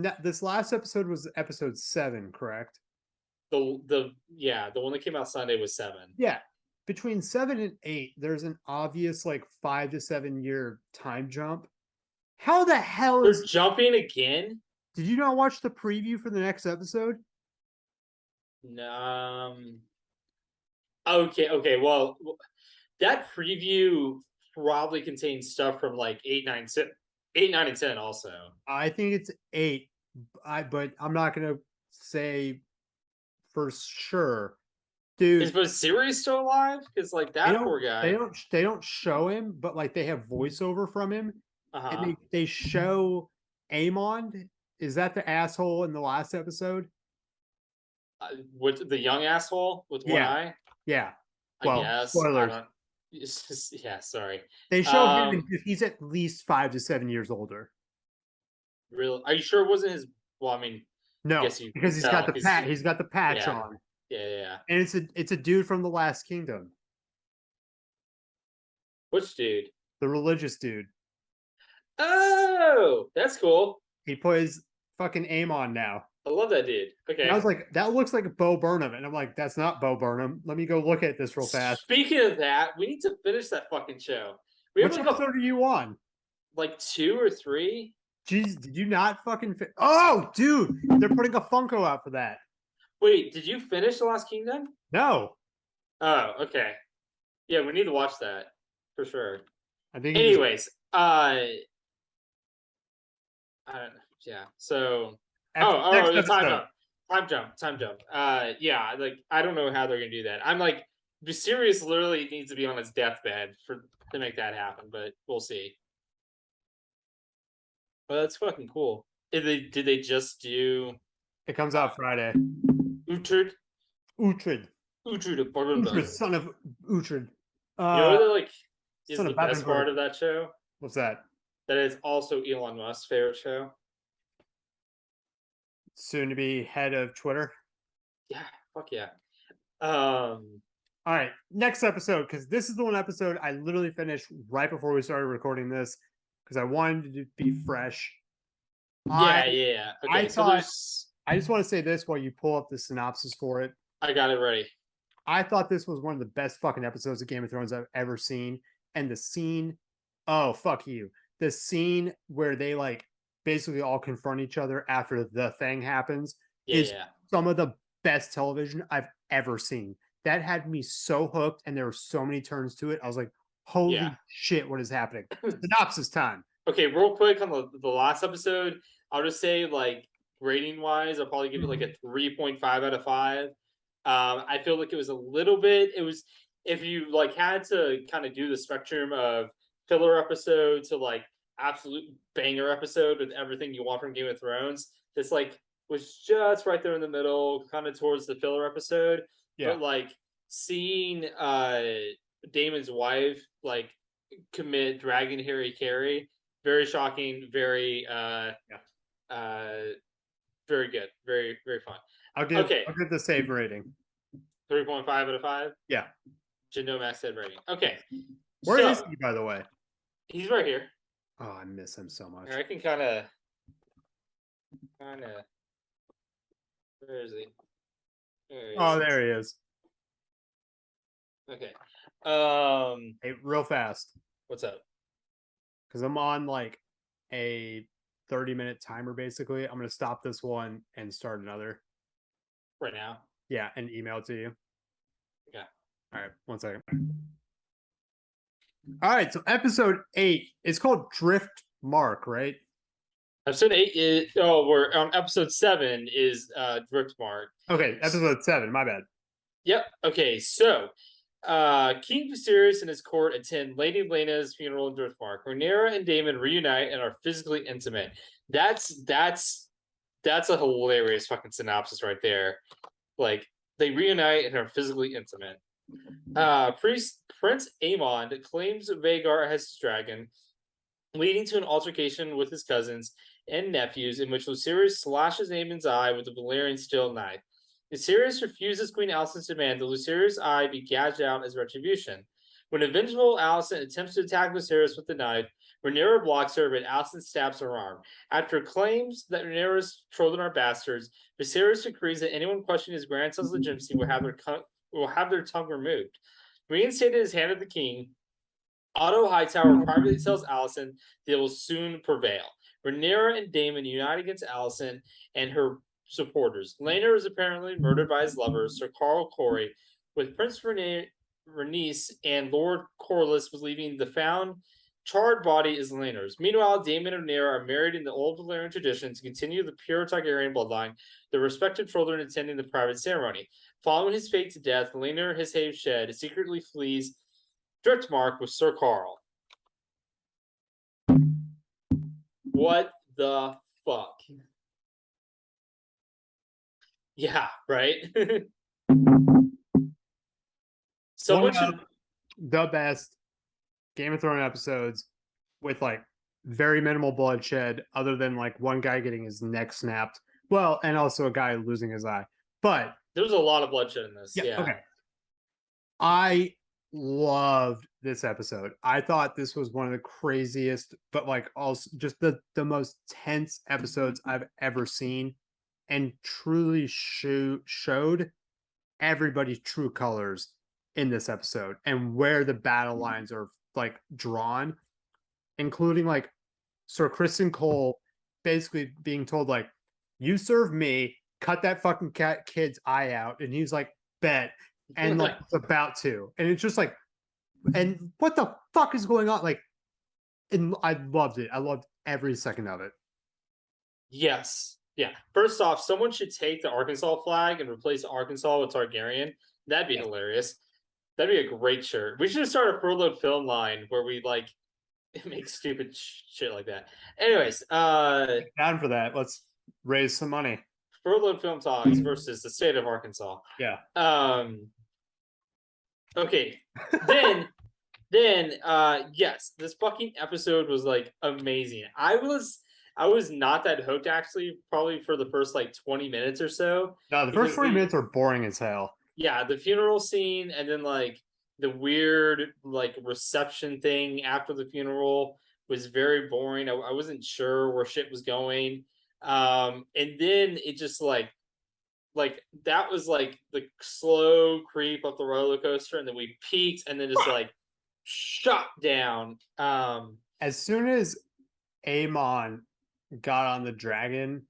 last episode was episode 7, correct?
The one that came out Sunday was 7.
Yeah. Between 7 and 8, there's an obvious like 5 to 7 year time jump. How the hell
They're jumping again?
Did you not watch the preview for the next episode?
Okay. Well, that preview probably contains stuff from like 8, 9, and 10 also.
I think it's 8, but I'm not gonna say for sure. Dude,
is Viserys still alive? Because like that poor guy.
They don't show him, but like they have voiceover from him, and they show Aemon. Is that the asshole in the last episode?
With the young asshole with one eye?
Yeah.
Well, I guess.
Spoilers.
Yeah, sorry.
They show him. He's at least 5 to 7 years older.
Really? Are you sure it wasn't his? Well, I mean,
no, because he's got the patch. He's got the patch on.
Yeah.
And it's a dude from the Last Kingdom.
Which dude?
The religious dude.
Oh, that's cool.
He plays fucking Aemon now.
I love that dude. Okay.
And I was like, that looks like Bo Burnham. And I'm like, that's not Bo Burnham. Let me go look at this real fast.
Speaking of that, we need to finish that fucking show.
Which episode are you on?
Like 2 or 3?
Jeez, did you not fucking Oh, dude, they're putting a Funko out for that.
Wait, did you finish The Last Kingdom?
No.
Oh, okay. Yeah, we need to watch that for sure.
I think.
Anyways, I don't know. Yeah. So. Time jump. Yeah. Like I don't know how they're gonna do that. I'm like, Viserys literally needs to be on his deathbed to make that happen, but we'll see. But that's fucking cool. Did they just do?
It comes out Friday.
Uhtred,
son of Uhtred.
You know what like is the best
Babenberg.
part of that show?
What's that?
That is also Elon Musk's favorite show.
Soon to be head of Twitter.
Yeah, fuck yeah.
All right, next episode, because this is the one episode I literally finished right before we started recording this, because I wanted to be fresh.
Yeah. Okay,
I
so
thought
there's.
I just want to say this while you pull up the synopsis for it.
I got it ready.
I thought this was one of the best fucking episodes of Game of Thrones I've ever seen. And the scene, oh, fuck you. The scene where they like basically all confront each other after the thing happens is some of the best television I've ever seen. That had me so hooked, and there were so many turns to it. I was like, holy shit, what is happening? Synopsis time.
Okay, real quick on the last episode, I'll just say, like, rating wise, I'll probably give it like a 3.5 out of 5. I feel like it was a little bit, if you like had to kind of do the spectrum of filler episode to like absolute banger episode with everything you want from Game of Thrones, this like was just right there in the middle, kind of towards the filler episode. But like seeing Damon's wife like commit Dragon Harry Carey, very shocking, very very good, very fun.
I'll give the save rating
3.5 out of 5.
Yeah,
Jindo Max said rating. Okay,
where is he, by the way?
He's right here.
Oh, I miss him so much.
I can kind of. Where is he?
There he is.
Okay.
Hey, real fast.
What's up?
Because I'm on like a 30-minute timer, basically. I'm gonna stop this one and start another.
Right now?
Yeah, and email it to you.
Yeah.
All right, 1 second. All right, so episode 8 is called Drift Mark, right?
Episode 8 is we're on episode 7 is Drift Mark.
Okay, episode 7, my bad.
Yep. Okay, so King Viserys and his court attend Lady Lena's funeral in Driftmark. Rhaenyra and Daemon reunite and are physically intimate. That's a hilarious fucking synopsis right there. Like they reunite and are physically intimate. Prince Aemond claims Vhagar has his dragon, leading to an altercation with his cousins and nephews in which Viserys slashes Aemond's eye with a Valyrian steel knife. Viserys refuses Queen Alicent's demand that Lucerys' eye be gouged out as retribution. When a vengeful Alicent attempts to attack Viserys with the knife, Rhaenyra blocks her, but Alicent stabs her arm. After claims that Rhaenyra's children are bastards, Viserys decrees that anyone questioning his grandson's legitimacy will have their tongue removed. Reinstated as hand of the king, Otto Hightower privately tells Alicent they will soon prevail. Rhaenyra and Daemon unite against Alicent and her supporters. Laenor is apparently murdered by his lover, Sir Carl Corey, with Prince Rhaenys and Lord Corlys believing the found charred body is Laenor's. Meanwhile, Daemon and Rhaenyra are married in the old Valyrian tradition to continue the pure Targaryen bloodline, their respective children attending the private ceremony. Following his fate to death, Laenor, his hair shed, secretly flees Driftmark with Sir Carl. What the fuck? Yeah, right?
The best Game of Thrones episodes with like very minimal bloodshed other than like one guy getting his neck snapped. Well, and also a guy losing his eye. But
there's a lot of bloodshed in this. Yeah.
Okay. I loved this episode. I thought this was one of the craziest, but like also just the most tense episodes I've ever seen, and truly showed everybody's true colors in this episode and where the battle lines are like drawn, including like Sir Kristen Cole basically being told like, you serve me, cut that fucking kid's eye out, and he's like, bet, and like about to, and it's just like, and what the fuck is going on? Like, and I loved it. I loved every second of it.
Yes. Yeah. First off, someone should take the Arkansas flag and replace Arkansas with Targaryen. That'd be hilarious. That'd be a great shirt. We should start a furloughed film line where we like make stupid shit like that. Anyways,
down for that. Let's raise some money.
Furloughed Film Talks versus the state of Arkansas.
Yeah.
Okay. Then yes, this fucking episode was like amazing. I was not that hooked actually, probably for the first like 20 minutes or so.
No, the first 20 minutes are boring as hell.
Yeah, the funeral scene, and then like the weird like reception thing after the funeral was very boring. I wasn't sure where shit was going. And then it just like that was like the slow creep up the roller coaster, and then we peaked, and then just like shot down.
As soon as Amon got on the dragon,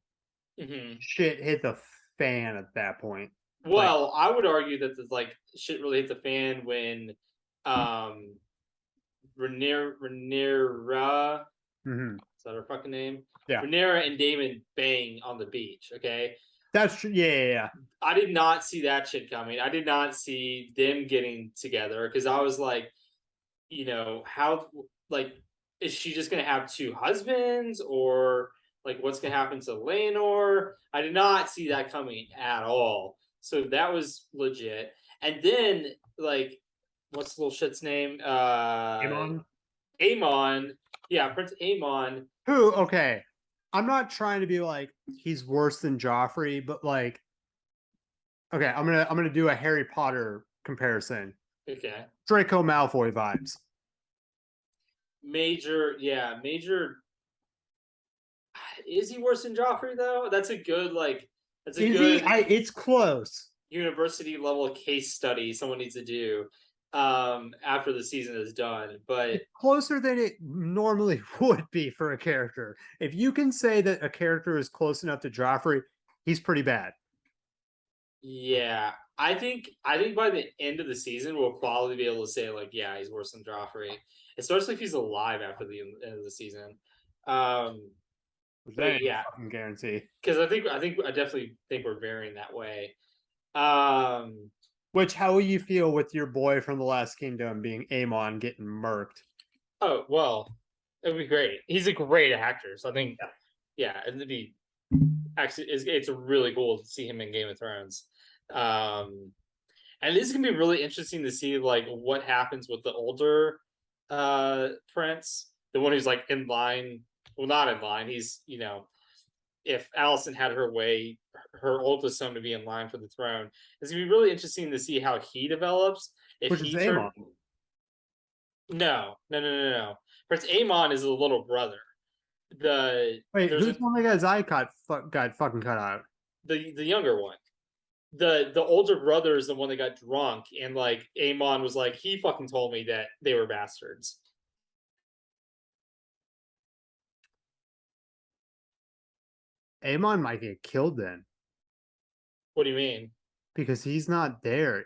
Mhm.
shit hit the fan at that point.
Well, I would argue that the like shit really hit the fan when um Rhaenyra,
Mhm.
is that her fucking name?
Yeah.
Rhaenyra and Damon bang on the beach. Okay,
That's true. Yeah.
I did not see that shit coming. I did not see them getting together because I was like, how like is she just gonna have two husbands, or like what's gonna happen to Laenor? I did not see that coming at all. So that was legit. And then like what's the little shit's name?
Amon?
Aemon. Yeah, Prince Aemon.
Who, okay. I'm not trying to be like he's worse than Joffrey, but like okay, I'm gonna do a Harry Potter comparison.
Okay.
Draco Malfoy vibes.
Major. Is he worse than Joffrey though? That's a good that's a
Is
good
he? It's close.
university level case study someone needs to do after the season is done. But
It's closer than it normally would be for a character. If you can say that a character is close enough to Joffrey, he's pretty bad.
yeah, I think by the end of the season we'll probably be able to say like, yeah, he's worse than Joffrey, especially if he's alive after the end of the season.
That ain't
yeah,
a fucking guarantee.
because I definitely think we're varying that way.
Which, how will you feel with your boy from the Last Kingdom being Aemon getting murked?
Oh well, it'd be great. He's a great actor, so I think yeah, it'd be actually it's really cool to see him in Game of Thrones. And this is gonna be really interesting to see like what happens with the older prince, the one who's like in line. Well, not in line. He's if Allison had her way, her oldest son to be in line for the throne. It's gonna be really interesting to see how he develops. If
Which
he
is Aemon.
No. Prince Aemon is a little brother.
Wait, who's the one that got his eye got fucking cut out?
The younger one. The older brother is the one that got drunk, and like Aemon was like, he fucking told me that they were bastards.
Aemon might get killed then
What do you mean?
because he's not there.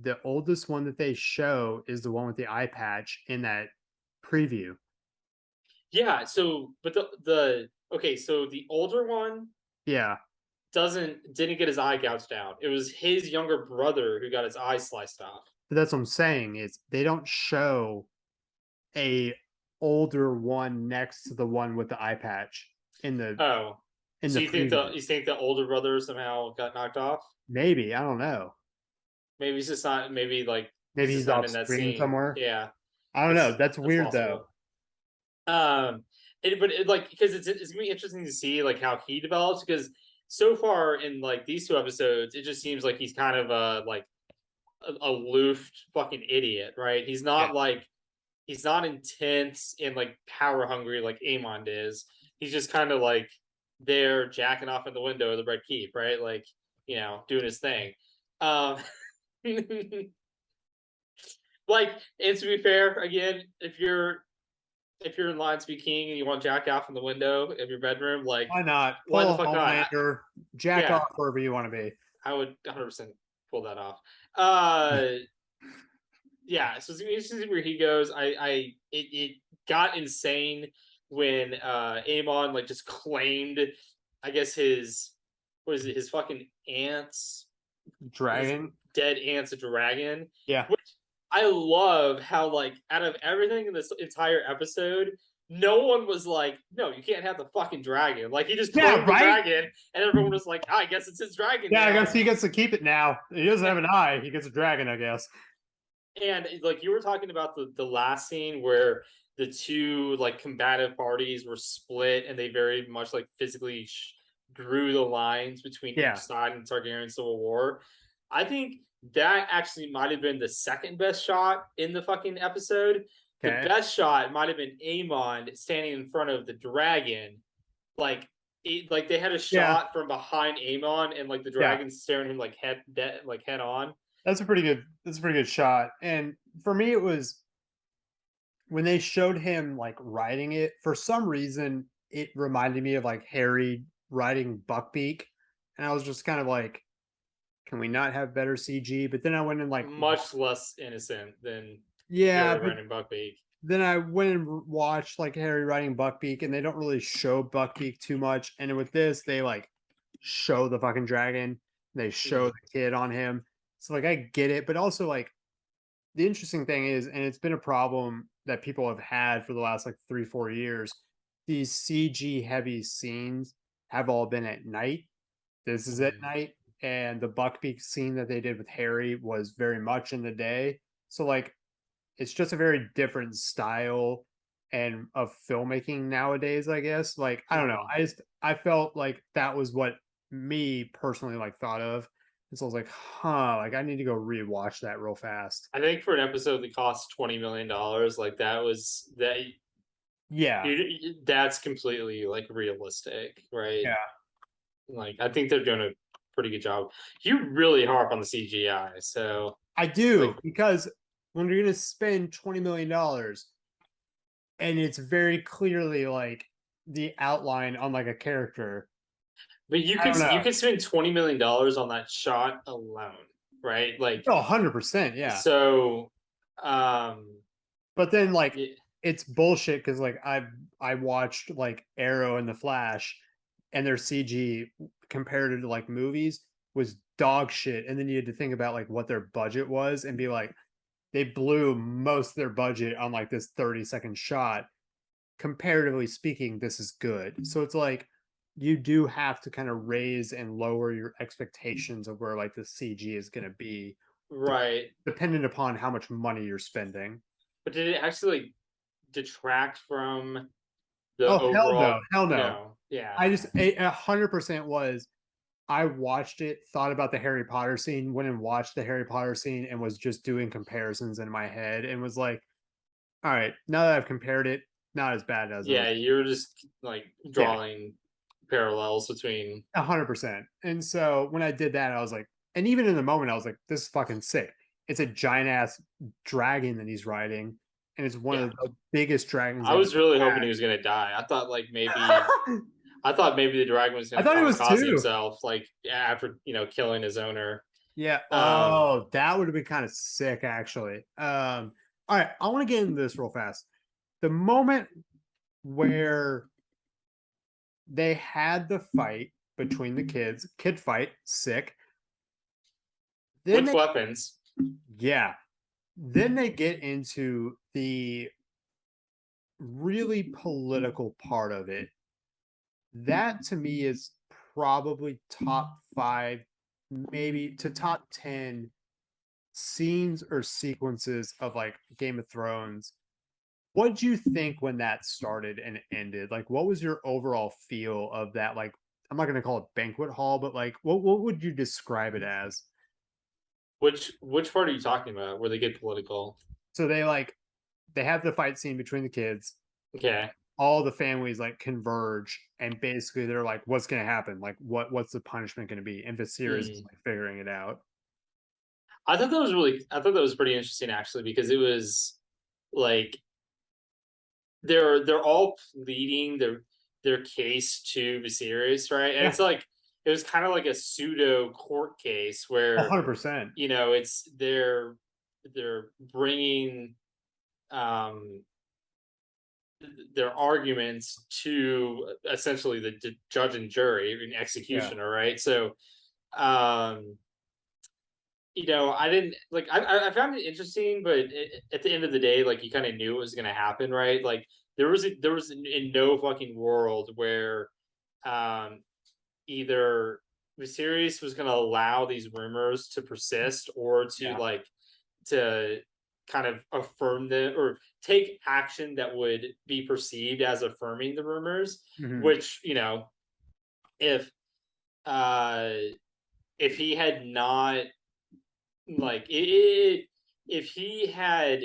The oldest one that they show is the one with the eye patch in that preview.
Yeah, so but the okay, so the older one
Yeah,
didn't get his eye gouged out. It was his younger brother who got his eye sliced off.
but that's what I'm saying is they don't show a older one next to the one with the eye patch in the
Oh,
in
so
the
you think the older brother somehow got knocked off?
maybe I don't know.
Maybe he's just not. Maybe like
Maybe
just
he's
not
off
in that
screen
scene.
somewhere.
Yeah,
I don't know. That's weird though.
possible. Like because it's gonna be interesting to see like how he develops, because so far in like these two episodes it just seems like he's kind of like a aloof fucking idiot, right? He's not he's not intense and like power hungry like Aemon is. He's just kind of like there jacking off in the window of the Red Keep, right? Like doing his thing. Um, like, and to be fair, again, if you're in line to be king and you want jack off in the window of your bedroom, like
Why not?
why the
Pull
fuck not?
Homelander, jack
Yeah.
off wherever you want to be.
I would 100% pull that off. Yeah, so it's gonna be interesting to see where he goes. It got insane when Aemon like just claimed, I guess his his fucking aunt's
Dragon.
dead aunt's a dragon.
Yeah.
Which I love how like out of everything in this entire episode, no one was like, no, you can't have the fucking dragon. Like he just claimed the dragon, and everyone was like, I guess it's his dragon.
Yeah,
now.
I guess he gets to keep it now. He doesn't have an eye. He gets a dragon, I guess.
And like you were talking about the last scene where the two like combative parties were split, and they very much like physically drew the lines between each side in Targaryen Civil War. I think that actually might have been the second best shot in the fucking episode.
Okay.
The best shot might have been Amon standing in front of the dragon, like like they had a shot from behind Amon, and like the dragon staring him like head on.
That's a pretty good shot. And for me, it was when they showed him like riding it. For some reason, it reminded me of like Harry riding Buckbeak, and I was just kind of like, can we not have better CG? But then I went and like
Much less innocent than
yeah,
Harry
but
riding Buckbeak.
then I went and watched like Harry riding Buckbeak, and they don't really show Buckbeak too much. And with this, they like show the fucking dragon, they show the kid on him. So like I get it, but also like the interesting thing is, and it's been a problem that people have had for the last like 3-4 years, these CG heavy scenes have all been at night. This is at night, and the Buckbeak scene that they did with Harry was very much in the day. So like it's just a very different style and of filmmaking nowadays, I guess. Like I don't know, I felt like that was what me personally like thought of, and so I was like, huh, like I need to go rewatch that real fast.
I think for an episode that cost $20 million, like
Yeah,
that's completely like realistic, right?
yeah,
Like I think they're doing a pretty good job. You really harp on the CGI, so
I do,
like,
because when you're gonna spend $20 million and it's very clearly like the outline on like a character.
but you could spend $20 million on that shot alone, right? Like,
Oh, 100%, yeah.
So,
but then like
yeah.
it's bullshit because like I watched like Arrow and the Flash, and their CG compared to like movies was dog shit. And then you had to think about like what their budget was and be like, they blew most of their budget on like this 30-second shot. Comparatively speaking, this is good. So it's like you do have to kind of raise and lower your expectations of where like the CG is going to be,
Right,
dependent upon how much money you're spending.
But did it actually like detract from the
Oh hell
overall?
no, hell no.
No. Yeah.
I just 100% was. I watched it, thought about the Harry Potter scene, went and watched the Harry Potter scene, and was just doing comparisons in my head, and was like, all right, now that I've compared it, not as bad as
Yeah, you're just like drawing parallels between
100%. And so when I did that, I was like, and even in the moment, I was like, this is fucking sick. It's a giant ass dragon that he's riding, and it's one of the biggest dragons.
I was really hoping he was gonna die. I thought like maybe the dragon was gonna kamikaze himself, like after killing his owner.
Yeah. Oh, that would have been kind of sick, actually. All right, I want to get into this real fast. The moment where they had the fight between the kids, kid fight, sick.
Then with weapons.
Yeah. Then they get into the really political part of it. That to me is probably top 5, maybe to top 10 scenes or sequences of like Game of Thrones. What did you think when that started and ended? Like, what was your overall feel of that? Like, I'm not going to call it banquet hall, but like, what would you describe it as?
Which part are you talking about? Where they get political?
So they have the fight scene between the kids.
Okay.
All the families like converge, and basically they're like, what's going to happen? Like, what's the punishment going to be? And Viserys is like figuring it out.
I thought that was pretty interesting, actually, because it was like they're all pleading their case to Viserys, right? And it's like it was kind of like a pseudo court case where
100%.
It's they're bringing their arguments to essentially the judge and jury and executioner, right? So I didn't like. I found it interesting, but at the end of the day, like you kind of knew it was going to happen, right? Like there was in no fucking world where, either Viserys was going to allow these rumors to persist or to to kind of affirm them or take action that would be perceived as affirming the rumors. Which if he had not like if he had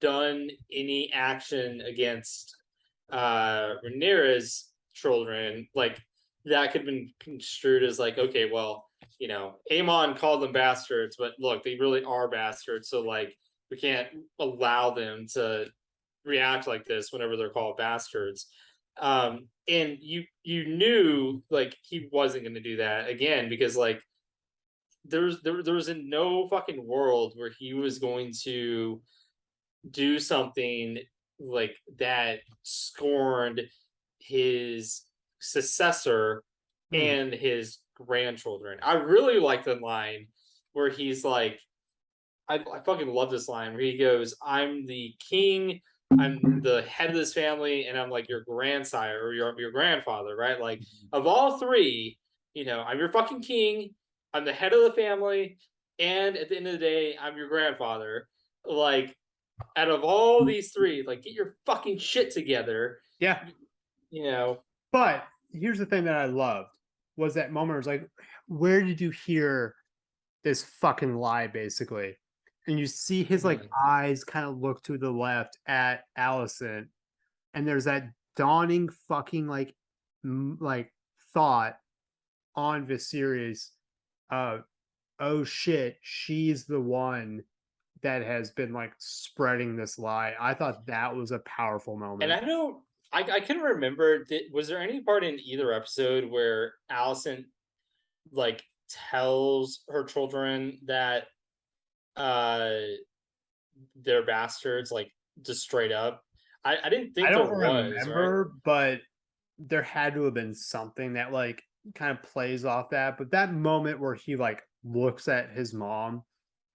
done any action against Rhaenyra's children, like that could have been construed as like, okay, well, you know, Aemon called them bastards, but look, they really are bastards, so like we can't allow them to react like this whenever they're called bastards. And you knew like he wasn't going to do that again because like there was in no fucking world where he was going to do something like that scorned his successor and his grandchildren. I really like the line where he's like, I fucking love this line where he goes, "I'm the king, I'm the head of this family, and I'm like your grandsire or your grandfather, right? Like of all three, you know, I'm your fucking king, I'm the head of the family, and at the end of the day, I'm your grandfather. Like out of all these three, like get your fucking shit together."
Yeah.
You know.
But here's the thing that I loved was that moment where it's like, where did you hear this fucking lie, basically? And you see his like eyes kind of look to the left at Allison, and there's that dawning fucking like like thought on Viserys of, oh shit, she's the one that has been like spreading this lie. I thought that was a powerful moment.
And I couldn't remember. Was there any part in either episode where Allison like tells her children that they're bastards, like just straight up? I didn't think
I don't
there was,
remember,
right?
but there had to have been something that like kind of plays off that. But that moment where he like looks at his mom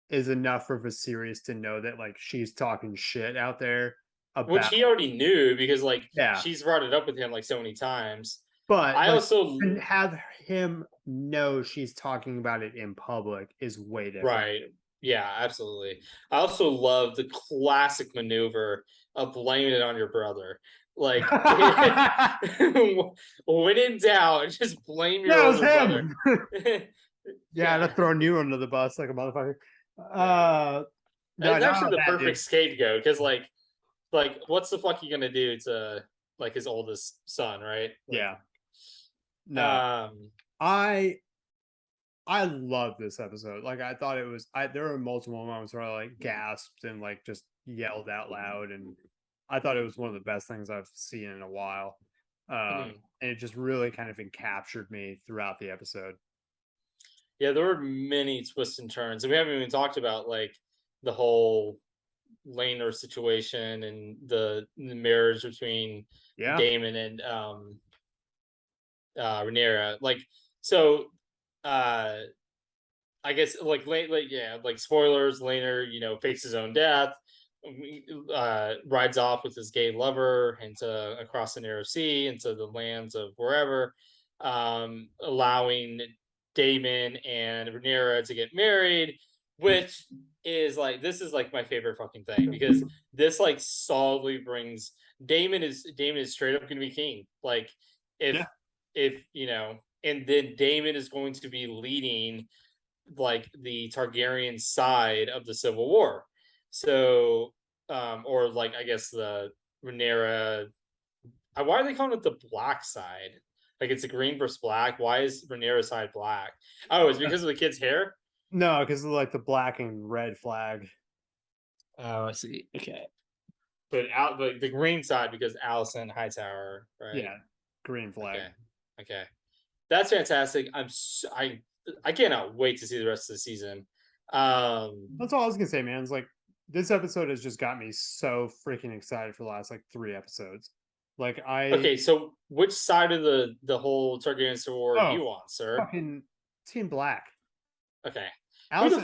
is enough for Viserys to know that like she's talking shit out there about,
which he already knew because like
yeah,
she's brought it up with him like so many times.
but
I
like,
also
have him know she's talking about it in public is way different.
Right. Yeah, absolutely. I also love the classic maneuver of blaming it on your brother. Like when in doubt, just blame your older brother.
Yeah, to throw you under the bus like a motherfucker. No,
It's actually the
that,
perfect
dude.
scapegoat because like what's the fuck you gonna do to like his oldest son, right? Like,
yeah. No. I love this episode. Like I thought it was there were multiple moments where I like gasped and like just yelled out loud, and I thought it was one of the best things I've seen in a while. And it just really kind of encaptured me throughout the episode.
Yeah, there were many twists and turns, and we haven't even talked about like the whole Laner situation and the marriage between Daemon and Rhaenyra. Like, so I guess like like spoilers, Laner, you know, fakes his own death, rides off with his gay lover into across the narrow sea into the lands of wherever, allowing Daemon and Rhaenyra to get married, which is like this is like my favorite fucking thing because this like solidly brings Daemon is straight up gonna be king. Like if you know, and then Daemon is going to be leading like the Targaryen side of the Civil War. So or like I guess the Rhaenyra, why are they calling it the black side? Like it's a green versus black. Why is Rhaenyra's side black? Oh, it's because of the kid's hair?
No, because of like the black and red flag.
Oh, I see. Okay.
But out the green side because Alicent Hightower, right?
Yeah, green flag.
Okay. That's fantastic. I cannot wait to see the rest of the season.
That's all I was gonna say, man. It's like this episode has just got me so freaking excited for the last like 3 episodes. Like
okay, so which side of the whole Targaryen Civil War are you on, sir?
Fucking Team Black.
Okay.
Alicent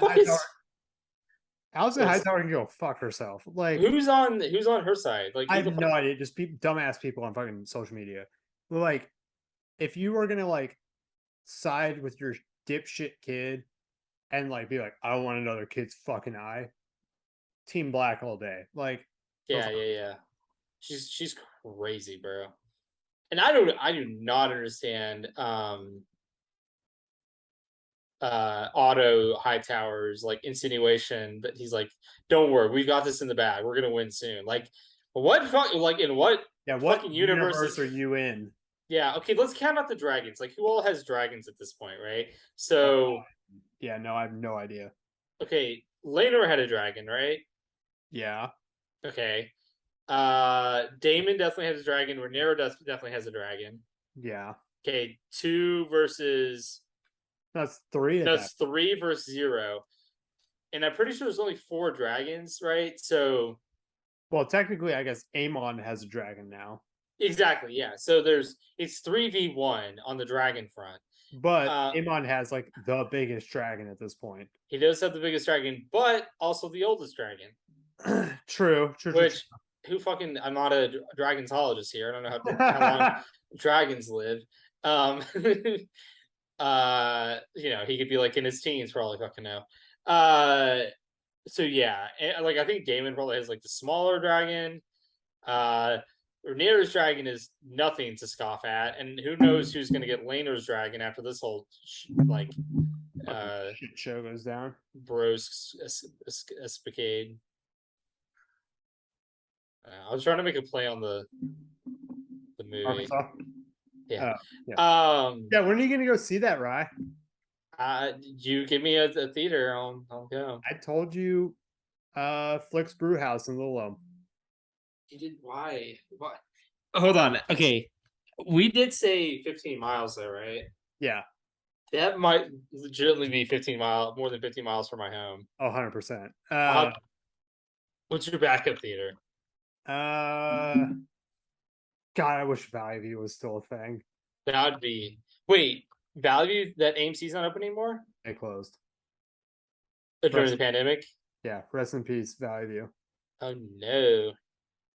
Hightower can go fuck herself. Like
who's on her side? Like
I have no idea. Just dumbass people on fucking social media. But like, if you were gonna like side with your dipshit kid and like be like, I don't want another kid's fucking eye. Team Black all day. Like
yeah. She's crazy, bro. And I do not understand Otto Hightower's like insinuation that he's like, "Don't worry, we got this in the bag. We're gonna win soon." Like, what fuck? Like, in what?
What
fucking
universe are you in?
Yeah, okay. Let's count out the dragons. Like, who all has dragons at this point, right? So,
yeah, no, I have no idea.
Okay, Laenor had a dragon, right?
Yeah.
Okay. Damon definitely has a dragon. Rhaenyra definitely has a dragon.
Yeah.
Okay, 2 versus
That's 3.
That's 3 versus 0. And I'm pretty sure there's only 4 dragons, right? So
well, technically, I guess Aemon has a dragon now.
Exactly, yeah. So it's 3v1 on the dragon front.
But Aemon has like the biggest dragon at this point.
He does have the biggest dragon, but also the oldest dragon.
True.
Who fucking? I'm not a dragonsologist here. I don't know how long dragons live. He could be like in his teens for all I fucking know. So yeah, like I think Daemon probably has like the smaller dragon. Rhaenyra's dragon is nothing to scoff at, and who knows who's going to get Laenor's dragon after this whole
shit show goes down.
Bros escapade. I was trying to make a play on the movie.
Arkansas?
Yeah.
Yeah. When are you going to go see that, Rye?
You give me a theater, I'll go.
I told you, Flick's Brewhouse in Little Elm.
You did why? Hold on. Okay, we did say 15 miles though, right?
Yeah.
That might legitimately be more than 15 miles from my home.
100%.
What's your backup theater?
God, I wish Valley View was still a thing.
That would be. Wait, Valley View, that AMC's not open anymore?
They closed.
During the pandemic?
Yeah, rest in peace, Valley View.
Oh no.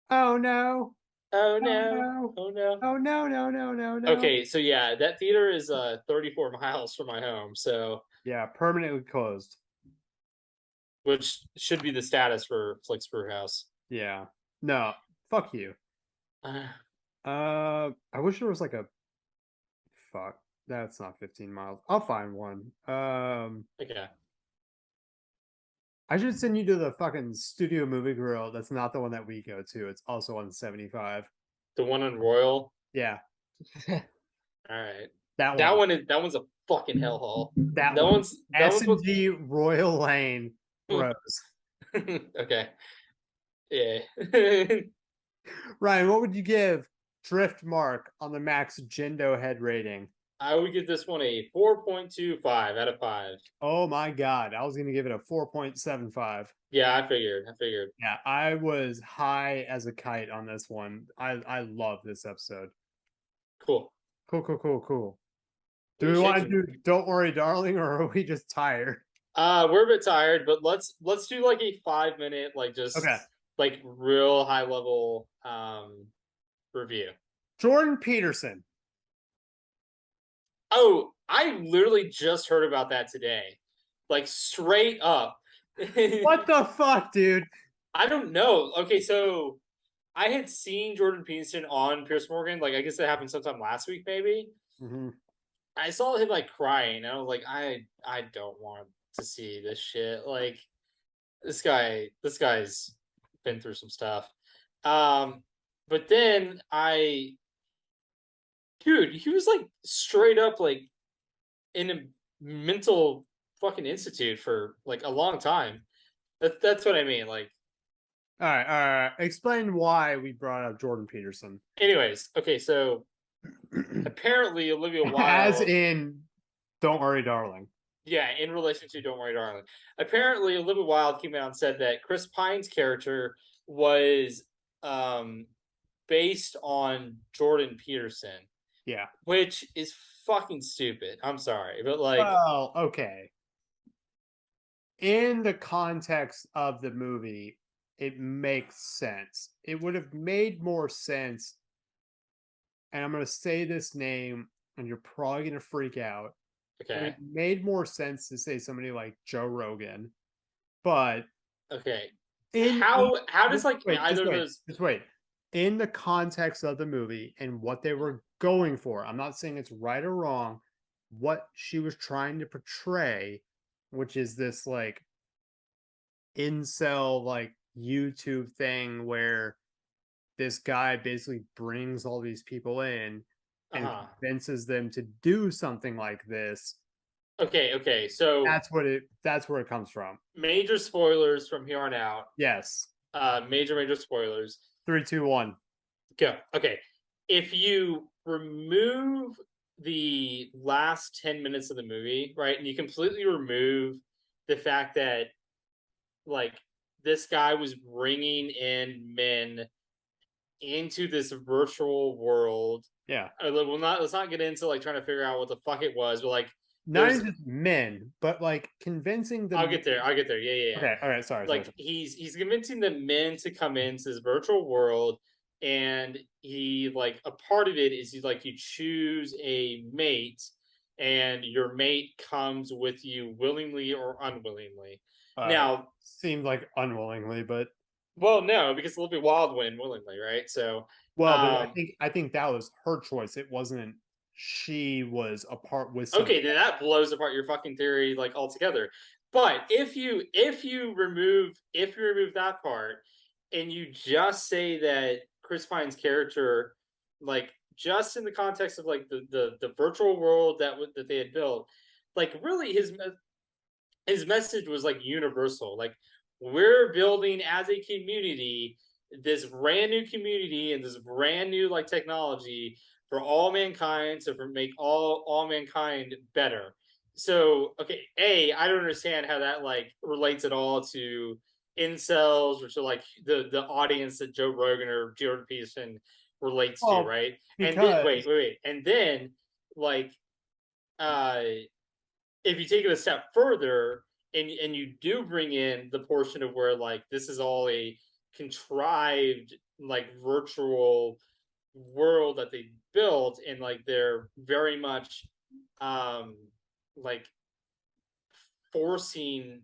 Oh no.
Oh no. Oh no.
Oh no, no.
Okay, so yeah, that theater is 34 miles from my home, so
yeah, permanently closed.
Which should be the status for Flick's Brewhouse.
Yeah. No, fuck you. I wish there was like a fuck. That's not 15 miles. I'll find one.
Okay.
I should send you to the fucking Studio Movie Grill. That's not the one that we go to. It's also on 75.
The one on Royal?
Yeah.
All right.
That
one's a fucking hellhole.
That one's S&D Royal Lane Bros.
Okay. Yeah.
Ryan, what would you give Drift Mark on the Max Jindo head rating?
I would give this one a 4.25 out of 5.
Oh my god, I was gonna give it a 4.75.
Yeah, I figured.
Yeah, I was high as a kite on this one. I love this episode.
Cool.
Do we want to do Don't Worry Darling, or are we just tired?
We're a bit tired, but let's do like a 5-minute like real high level review.
Jordan Peterson.
Oh, I literally just heard about that today. Like straight up.
What the fuck, dude?
I don't know. Okay, so I had seen Jordan Peterson on Piers Morgan. Like, I guess that happened sometime last week, maybe.
Mm-hmm.
I saw him like crying. I was like, I don't want to see this shit. Like, this guy's been through some stuff. But then dude, he was like straight up like in a mental fucking institute for like a long time. That's what I mean. Like,
all right. Explain why we brought up Jordan Peterson.
Anyways, okay, so apparently Olivia Wilde,
as in Don't Worry Darling.
Yeah, in relation to Don't Worry Darling. Apparently Olivia Wilde came out and said that Chris Pine's character was based on Jordan Peterson.
Yeah.
Which is fucking stupid. I'm sorry, but like,
well, okay. In the context of the movie, it makes sense. It would have made more sense, and I'm going to say this name, and you're probably going to freak out.
Okay.
It made more sense to say somebody like Joe Rogan, but
okay. How does like either of those?
Just wait. In the context of the movie and what they were going for, I'm not saying it's right or wrong. what she was trying to portray, which is this like incel like YouTube thing where this guy basically brings all these people in and convinces them to do something like this.
Okay. So
that's where it comes from.
Major spoilers from here on out.
Yes.
Major spoilers.
3, 2, 1.
Go. Okay. If you remove the last 10 minutes of the movie, right, and you completely remove the fact that like this guy was bringing in men into this virtual world.
Yeah.
Let's not get into like trying to figure out what the fuck it was, but like
not just men, but like convincing them.
I'll get there. Yeah.
Okay. All right. Sorry.
Like he's convincing the men to come into this virtual world, and he like a part of it is you choose a mate, and your mate comes with you willingly or unwillingly. Now
seemed like unwillingly, but
well, no, because it's a little bit wild when willingly, right? So
well, but I think that was her choice. It wasn't. She was apart with somebody.
Okay, then that blows apart your fucking theory like altogether. But if you remove that part and you just say that Chris Pine's character, like just in the context of like the virtual world that they had built, like really his message was like universal. Like we're building as a community this brand new community and this brand new like technology for all mankind to make all mankind better. So okay, I don't understand how that like relates at all to incels or to like the audience that Joe Rogan or Jordan Peterson relates to, right? And then wait, and then like if you take it a step further and you do bring in the portion of where like this is all a contrived like virtual world that they built, and like they're very much like forcing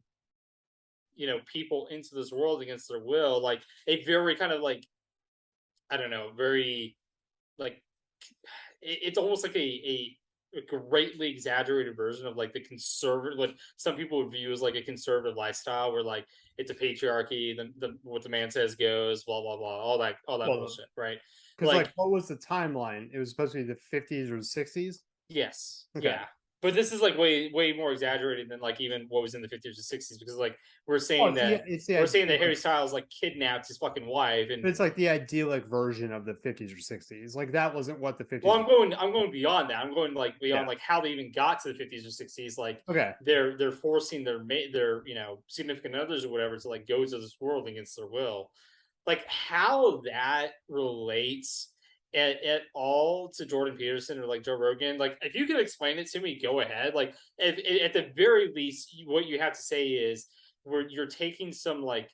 people into this world against their will, like a very kind of like I don't know, very like it's almost like a greatly exaggerated version of like the conservative, like some people would view as like a conservative lifestyle where like it's a patriarchy, the what the man says goes, blah blah blah, all that bullshit, right?
Because like what was the timeline? It was supposed to be the 50s or 60s.
Yes. Okay. Yeah. But this is like way more exaggerated than like even what was in the 50s or 60s, because like we're saying that Harry Styles like kidnapped his fucking wife, and
it's like the idyllic version of the 50s or 60s. Like that wasn't what the 50s.
Well, I'm going beyond that. I'm going like beyond like how they even got to the 50s or 60s. Like they're forcing their significant others or whatever to like go to this world against their will. Like how that relates at all to Jordan Peterson or like Joe Rogan. Like if you can explain it to me, go ahead. Like at the very least, what you have to say is where you're taking some like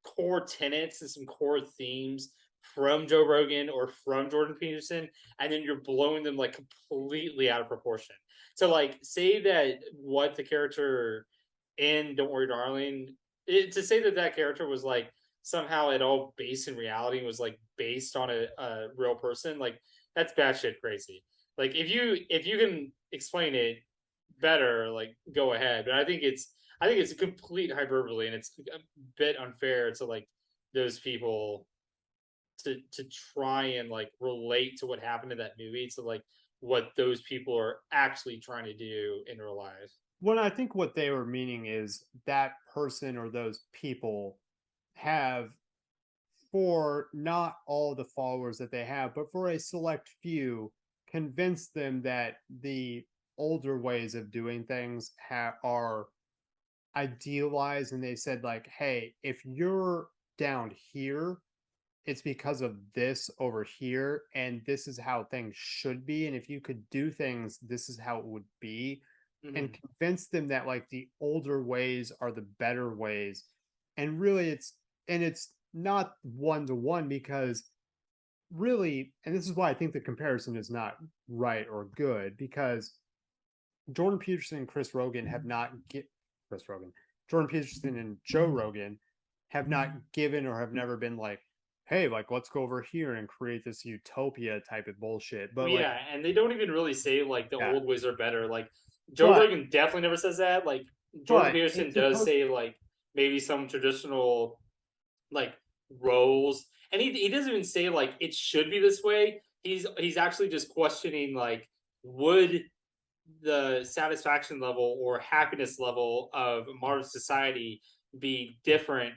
core tenets and some core themes from Joe Rogan or from Jordan Peterson, and then you're blowing them like completely out of proportion. So like say that what the character in Don't Worry Darling, to say that character was like somehow at all based in reality and was like based on a real person, like that's batshit crazy. Like if you can explain it better, like go ahead. But I think it's a complete hyperbole, and it's a bit unfair to like those people to try and like relate to what happened in that movie to like what those people are actually trying to do in real life.
Well, I think what they were meaning is that person or those people have, for not all the followers that they have, but for a select few, convinced them that the older ways of doing things are idealized, and they said like, hey, if you're down here, it's because of this over here, and this is how things should be, and if you could do things, this is how it would be. And convince them that like the older ways are the better ways. And really it's not one-to-one, because really, and this is why I think the comparison is not right or good, because Jordan Peterson and Jordan Peterson and Joe Rogan have not given or have never been like, hey, like let's go over here and create this utopia type of bullshit. But
Yeah, and they don't even really say like the
Yeah.
old ways are better. Like Joe
But-
Rogan definitely never says that. Like Jordan
but
Peterson
it's
does
supposed-
say like maybe some traditional like roles, and he doesn't even say like it should be this way. He's actually just questioning like would the satisfaction level or happiness level of modern society be different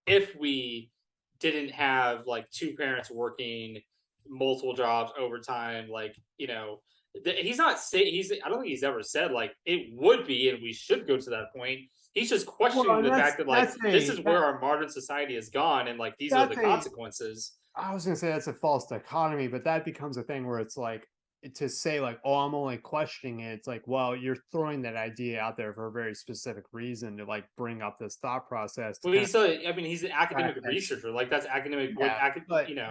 if we didn't have like two parents working multiple jobs overtime, like he's not say he's I don't think he's ever said like it would be and we should go to that point. He's just questioning
and
the fact that like this is where our modern society has gone and like these are the consequences.
I was gonna say that's a false dichotomy, but that becomes a thing where it's like to say like, oh, I'm only questioning it. It's like, well, you're throwing that idea out there for a very specific reason to like bring up this thought process.
Well, he's he's an academic researcher. Like that's academic.
Yeah,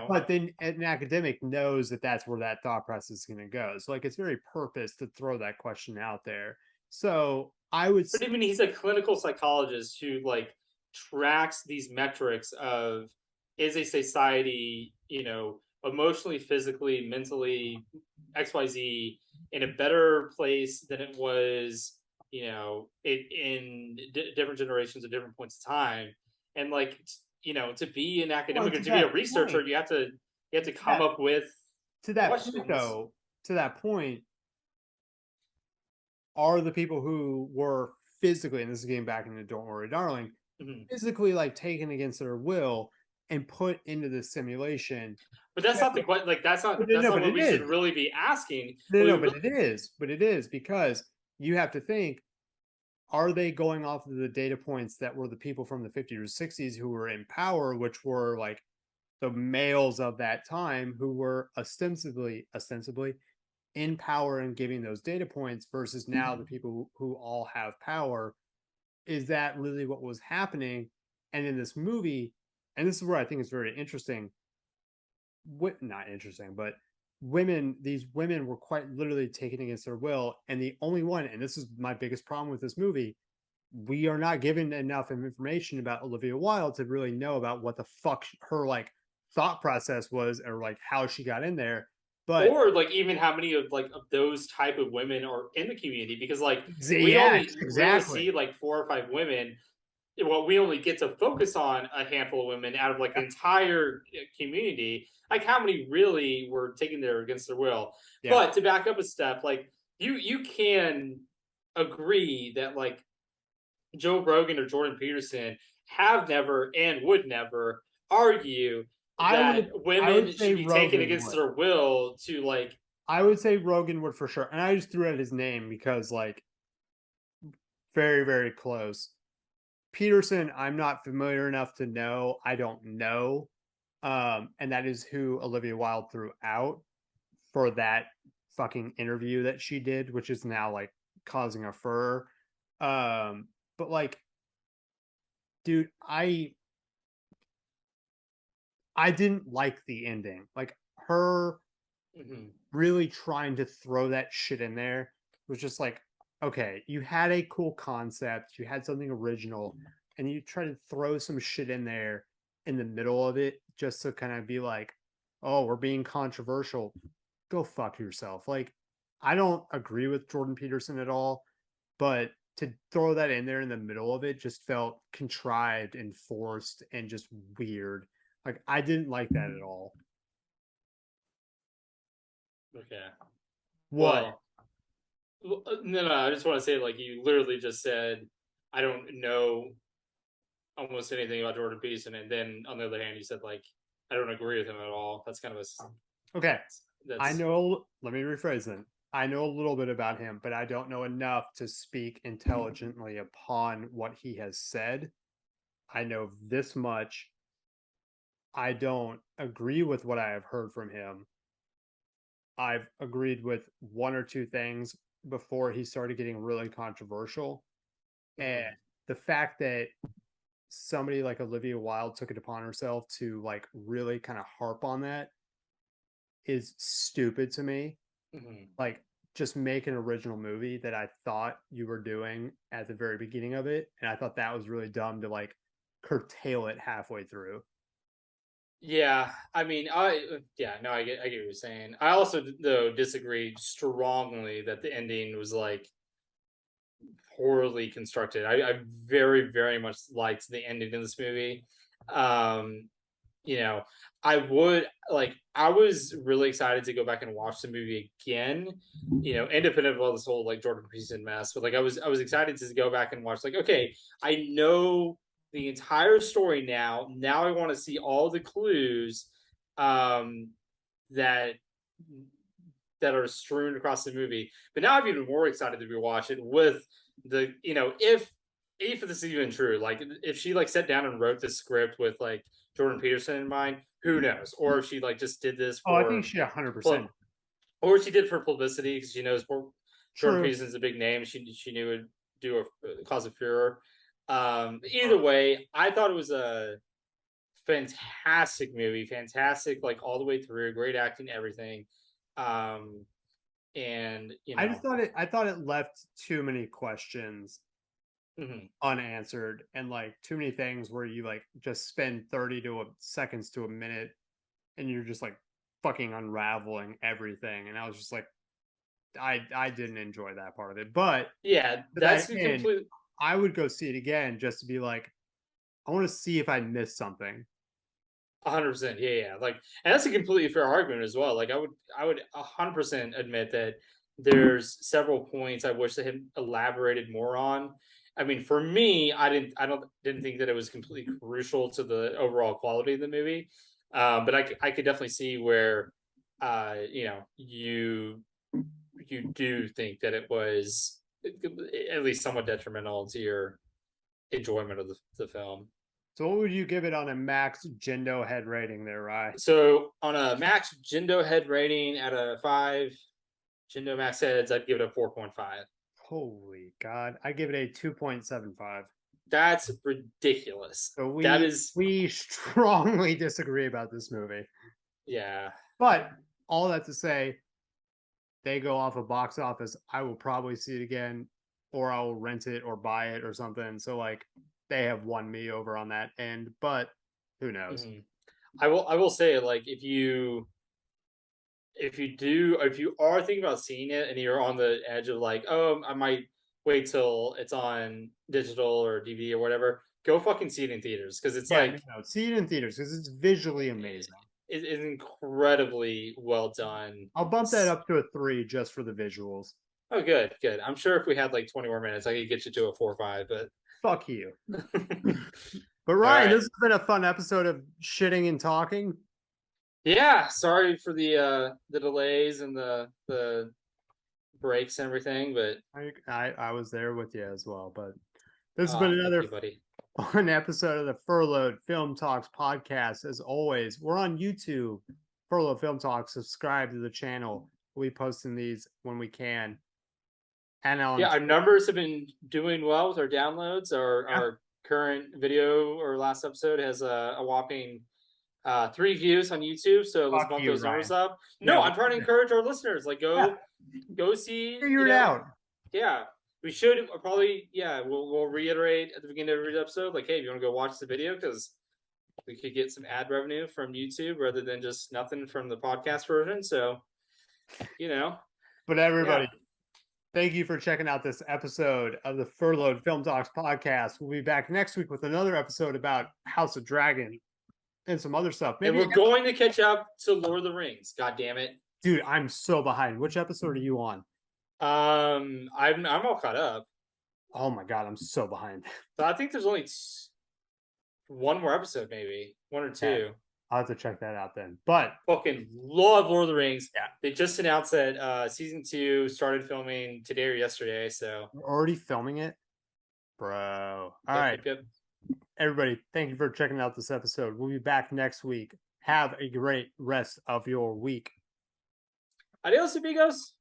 but then an academic knows that that's where that thought process is going to go. So like, it's very purpose to throw that question out there. So I would.
But I mean, he's a clinical psychologist who like tracks these metrics of is a society, emotionally, physically, mentally, XYZ in a better place than it was, in different generations at different points of time. And like, to be an academic or to be a researcher, you have to come up with
to that
questions.
point, though. To that point, are the people who were physically, and this is getting back into Don't Worry, Darling, physically like taken against their will and put into the simulation.
But that's not the question. Like that's not what we should really be asking.
But it is because you have to think: are they going off of the data points that were the people from the 50s or 60s who were in power, which were like the males of that time who were ostensibly in power and giving those data points versus now the people who all have power? Is that really what was happening? And in this movie, and this is where I think it's very interesting, not interesting, but these women were quite literally taken against their will. And the only one, and this is my biggest problem with this movie, we are not given enough information about Olivia Wilde to really know about what the fuck her like thought process was or like how she got in there. But
or like even how many of those type of women are in the community, because like we only really see like 4 or 5 women. Well, we only get to focus on a handful of women out of like the entire community. Like how many really were taken there against their will? Yeah. But to back up a step, like you can agree that like Joe Rogan or Jordan Peterson have never and would never argue that women should be taken against their will to like.
I would say Rogan would for sure. And I just threw out his name because like very, very close. Peterson, I'm not familiar enough to know. I don't know. And that is who Olivia Wilde threw out for that fucking interview that she did, which is now like causing a furor. But like, dude, I didn't like the ending. Like her really trying to throw that shit in there was just like, okay, you had a cool concept, you had something original, and you try to throw some shit in there in the middle of it just to kind of be like, oh, we're being controversial. Go fuck yourself. Like, I don't agree with Jordan Peterson at all, but to throw that in there in the middle of it just felt contrived and forced and just weird. Like, I didn't like that at all.
Okay.
What?
No, I just want to say, like, you literally just said, I don't know almost anything about Jordan Peterson, and then on the other hand, you said, like, I don't agree with him at all. That's kind of a...
Okay. I know, let me rephrase then. I know a little bit about him, but I don't know enough to speak intelligently upon what he has said. I know this much. I don't agree with what I have heard from him. I've agreed with 1 or 2 things before he started getting really controversial. And the fact that somebody like Olivia Wilde took it upon herself to like really kind of harp on that is stupid to me. Like, just make an original movie that I thought you were doing at the very beginning of it. And I thought that was really dumb to like curtail it halfway through.
Yeah, I mean, I get what you're saying. I also though disagree strongly that the ending was like poorly constructed. I very very much liked the ending in this movie. Um, you know, I was really excited to go back and watch the movie again. Independent of all this whole like Jordan Peterson mess, but like I was excited to go back and watch. Like, okay, I know the entire story now. Now I want to see all the clues um, that are strewn across the movie. But now I'm even more excited to rewatch it with the if this is even true, like if she like sat down and wrote the script with like Jordan Peterson in mind, who knows? Or if she like just did this
Oh, I
for
think she 100%.
or she did for publicity because she knows Jordan
True.
Peterson's a big name. She knew it would do a cause of furor. Either way, I thought it was a fantastic movie, fantastic like all the way through, great acting, everything. And
I thought it left too many questions unanswered, and like too many things where you like just spend 30 seconds to a minute and you're just like fucking unraveling everything. And I was just like, I didn't enjoy that part of it. But
yeah, that's completely.
I would go see it again just to be like, I want to see if I missed something.
100%, yeah. Like, and that's a completely fair argument as well. Like, I would 100% admit that there's several points I wish they had elaborated more on. I mean, for me, I didn't think that it was completely crucial to the overall quality of the movie. But I could definitely see where, you do think that it was at least somewhat detrimental to your enjoyment of the film.
So what would you give it on a max Jindo head rating there, Rye?
So on a max Jindo head rating out of 5 Jindo max heads, I'd give it a 4.5.
Holy God. I give it a 2.75.
That's ridiculous.
So we strongly disagree about this movie.
Yeah.
But all that to say, they go off of box office. I will probably see it again, or I will rent it or buy it or something. So like they have won me over on that end, but who knows?
Mm-hmm. I will say, like, if you are thinking about seeing it and you're on the edge of like, oh, I might wait till it's on digital or DVD or whatever, go fucking see it in theaters because it's
see it in theaters because it's visually amazing.
It's incredibly well done.
I'll bump that up to a 3 just for the visuals.
Oh, good. I'm sure if we had like 20 more minutes, I could get you to a 4 or 5, but
fuck you. But Ryan, this has been a fun episode of shitting and talking.
Yeah, sorry for the delays and the breaks and everything, but
I was there with you as well. But this has been another fun episode of the Furloughed Film Talks podcast. As always, we're on YouTube, Furloughed Film Talks. Subscribe to the channel. We'll be posting these when we can. And
our numbers have been doing well with our downloads. Our current video or last episode has a whopping 3 views on YouTube, so let's bump those numbers up. No, I'm trying to encourage our listeners. Like, go see.
Figure it out.
Yeah, we should probably. Yeah, we'll reiterate at the beginning of every episode. Like, hey, if you want to go watch the video, because we could get some ad revenue from YouTube rather than just nothing from the podcast version. So,
But everybody. Yeah. Thank you for checking out this episode of the Furloughed Film Talks podcast. We'll be back next week with another episode about House of Dragon and some other stuff.
Maybe we're going to catch up to Lord of the Rings. God damn it,
dude! I'm so behind. Which episode are you on?
I'm all caught up.
Oh my god, I'm so behind.
So I think there's only one more episode, maybe 1 or 2. Yeah.
I'll have to check that out then. But
fucking love Lord of the Rings.
Yeah.
They just announced that season 2 started filming today or yesterday. So
we're already filming it, bro. All right. Yep. Everybody, thank you for checking out this episode. We'll be back next week. Have a great rest of your week.
Adios, amigos.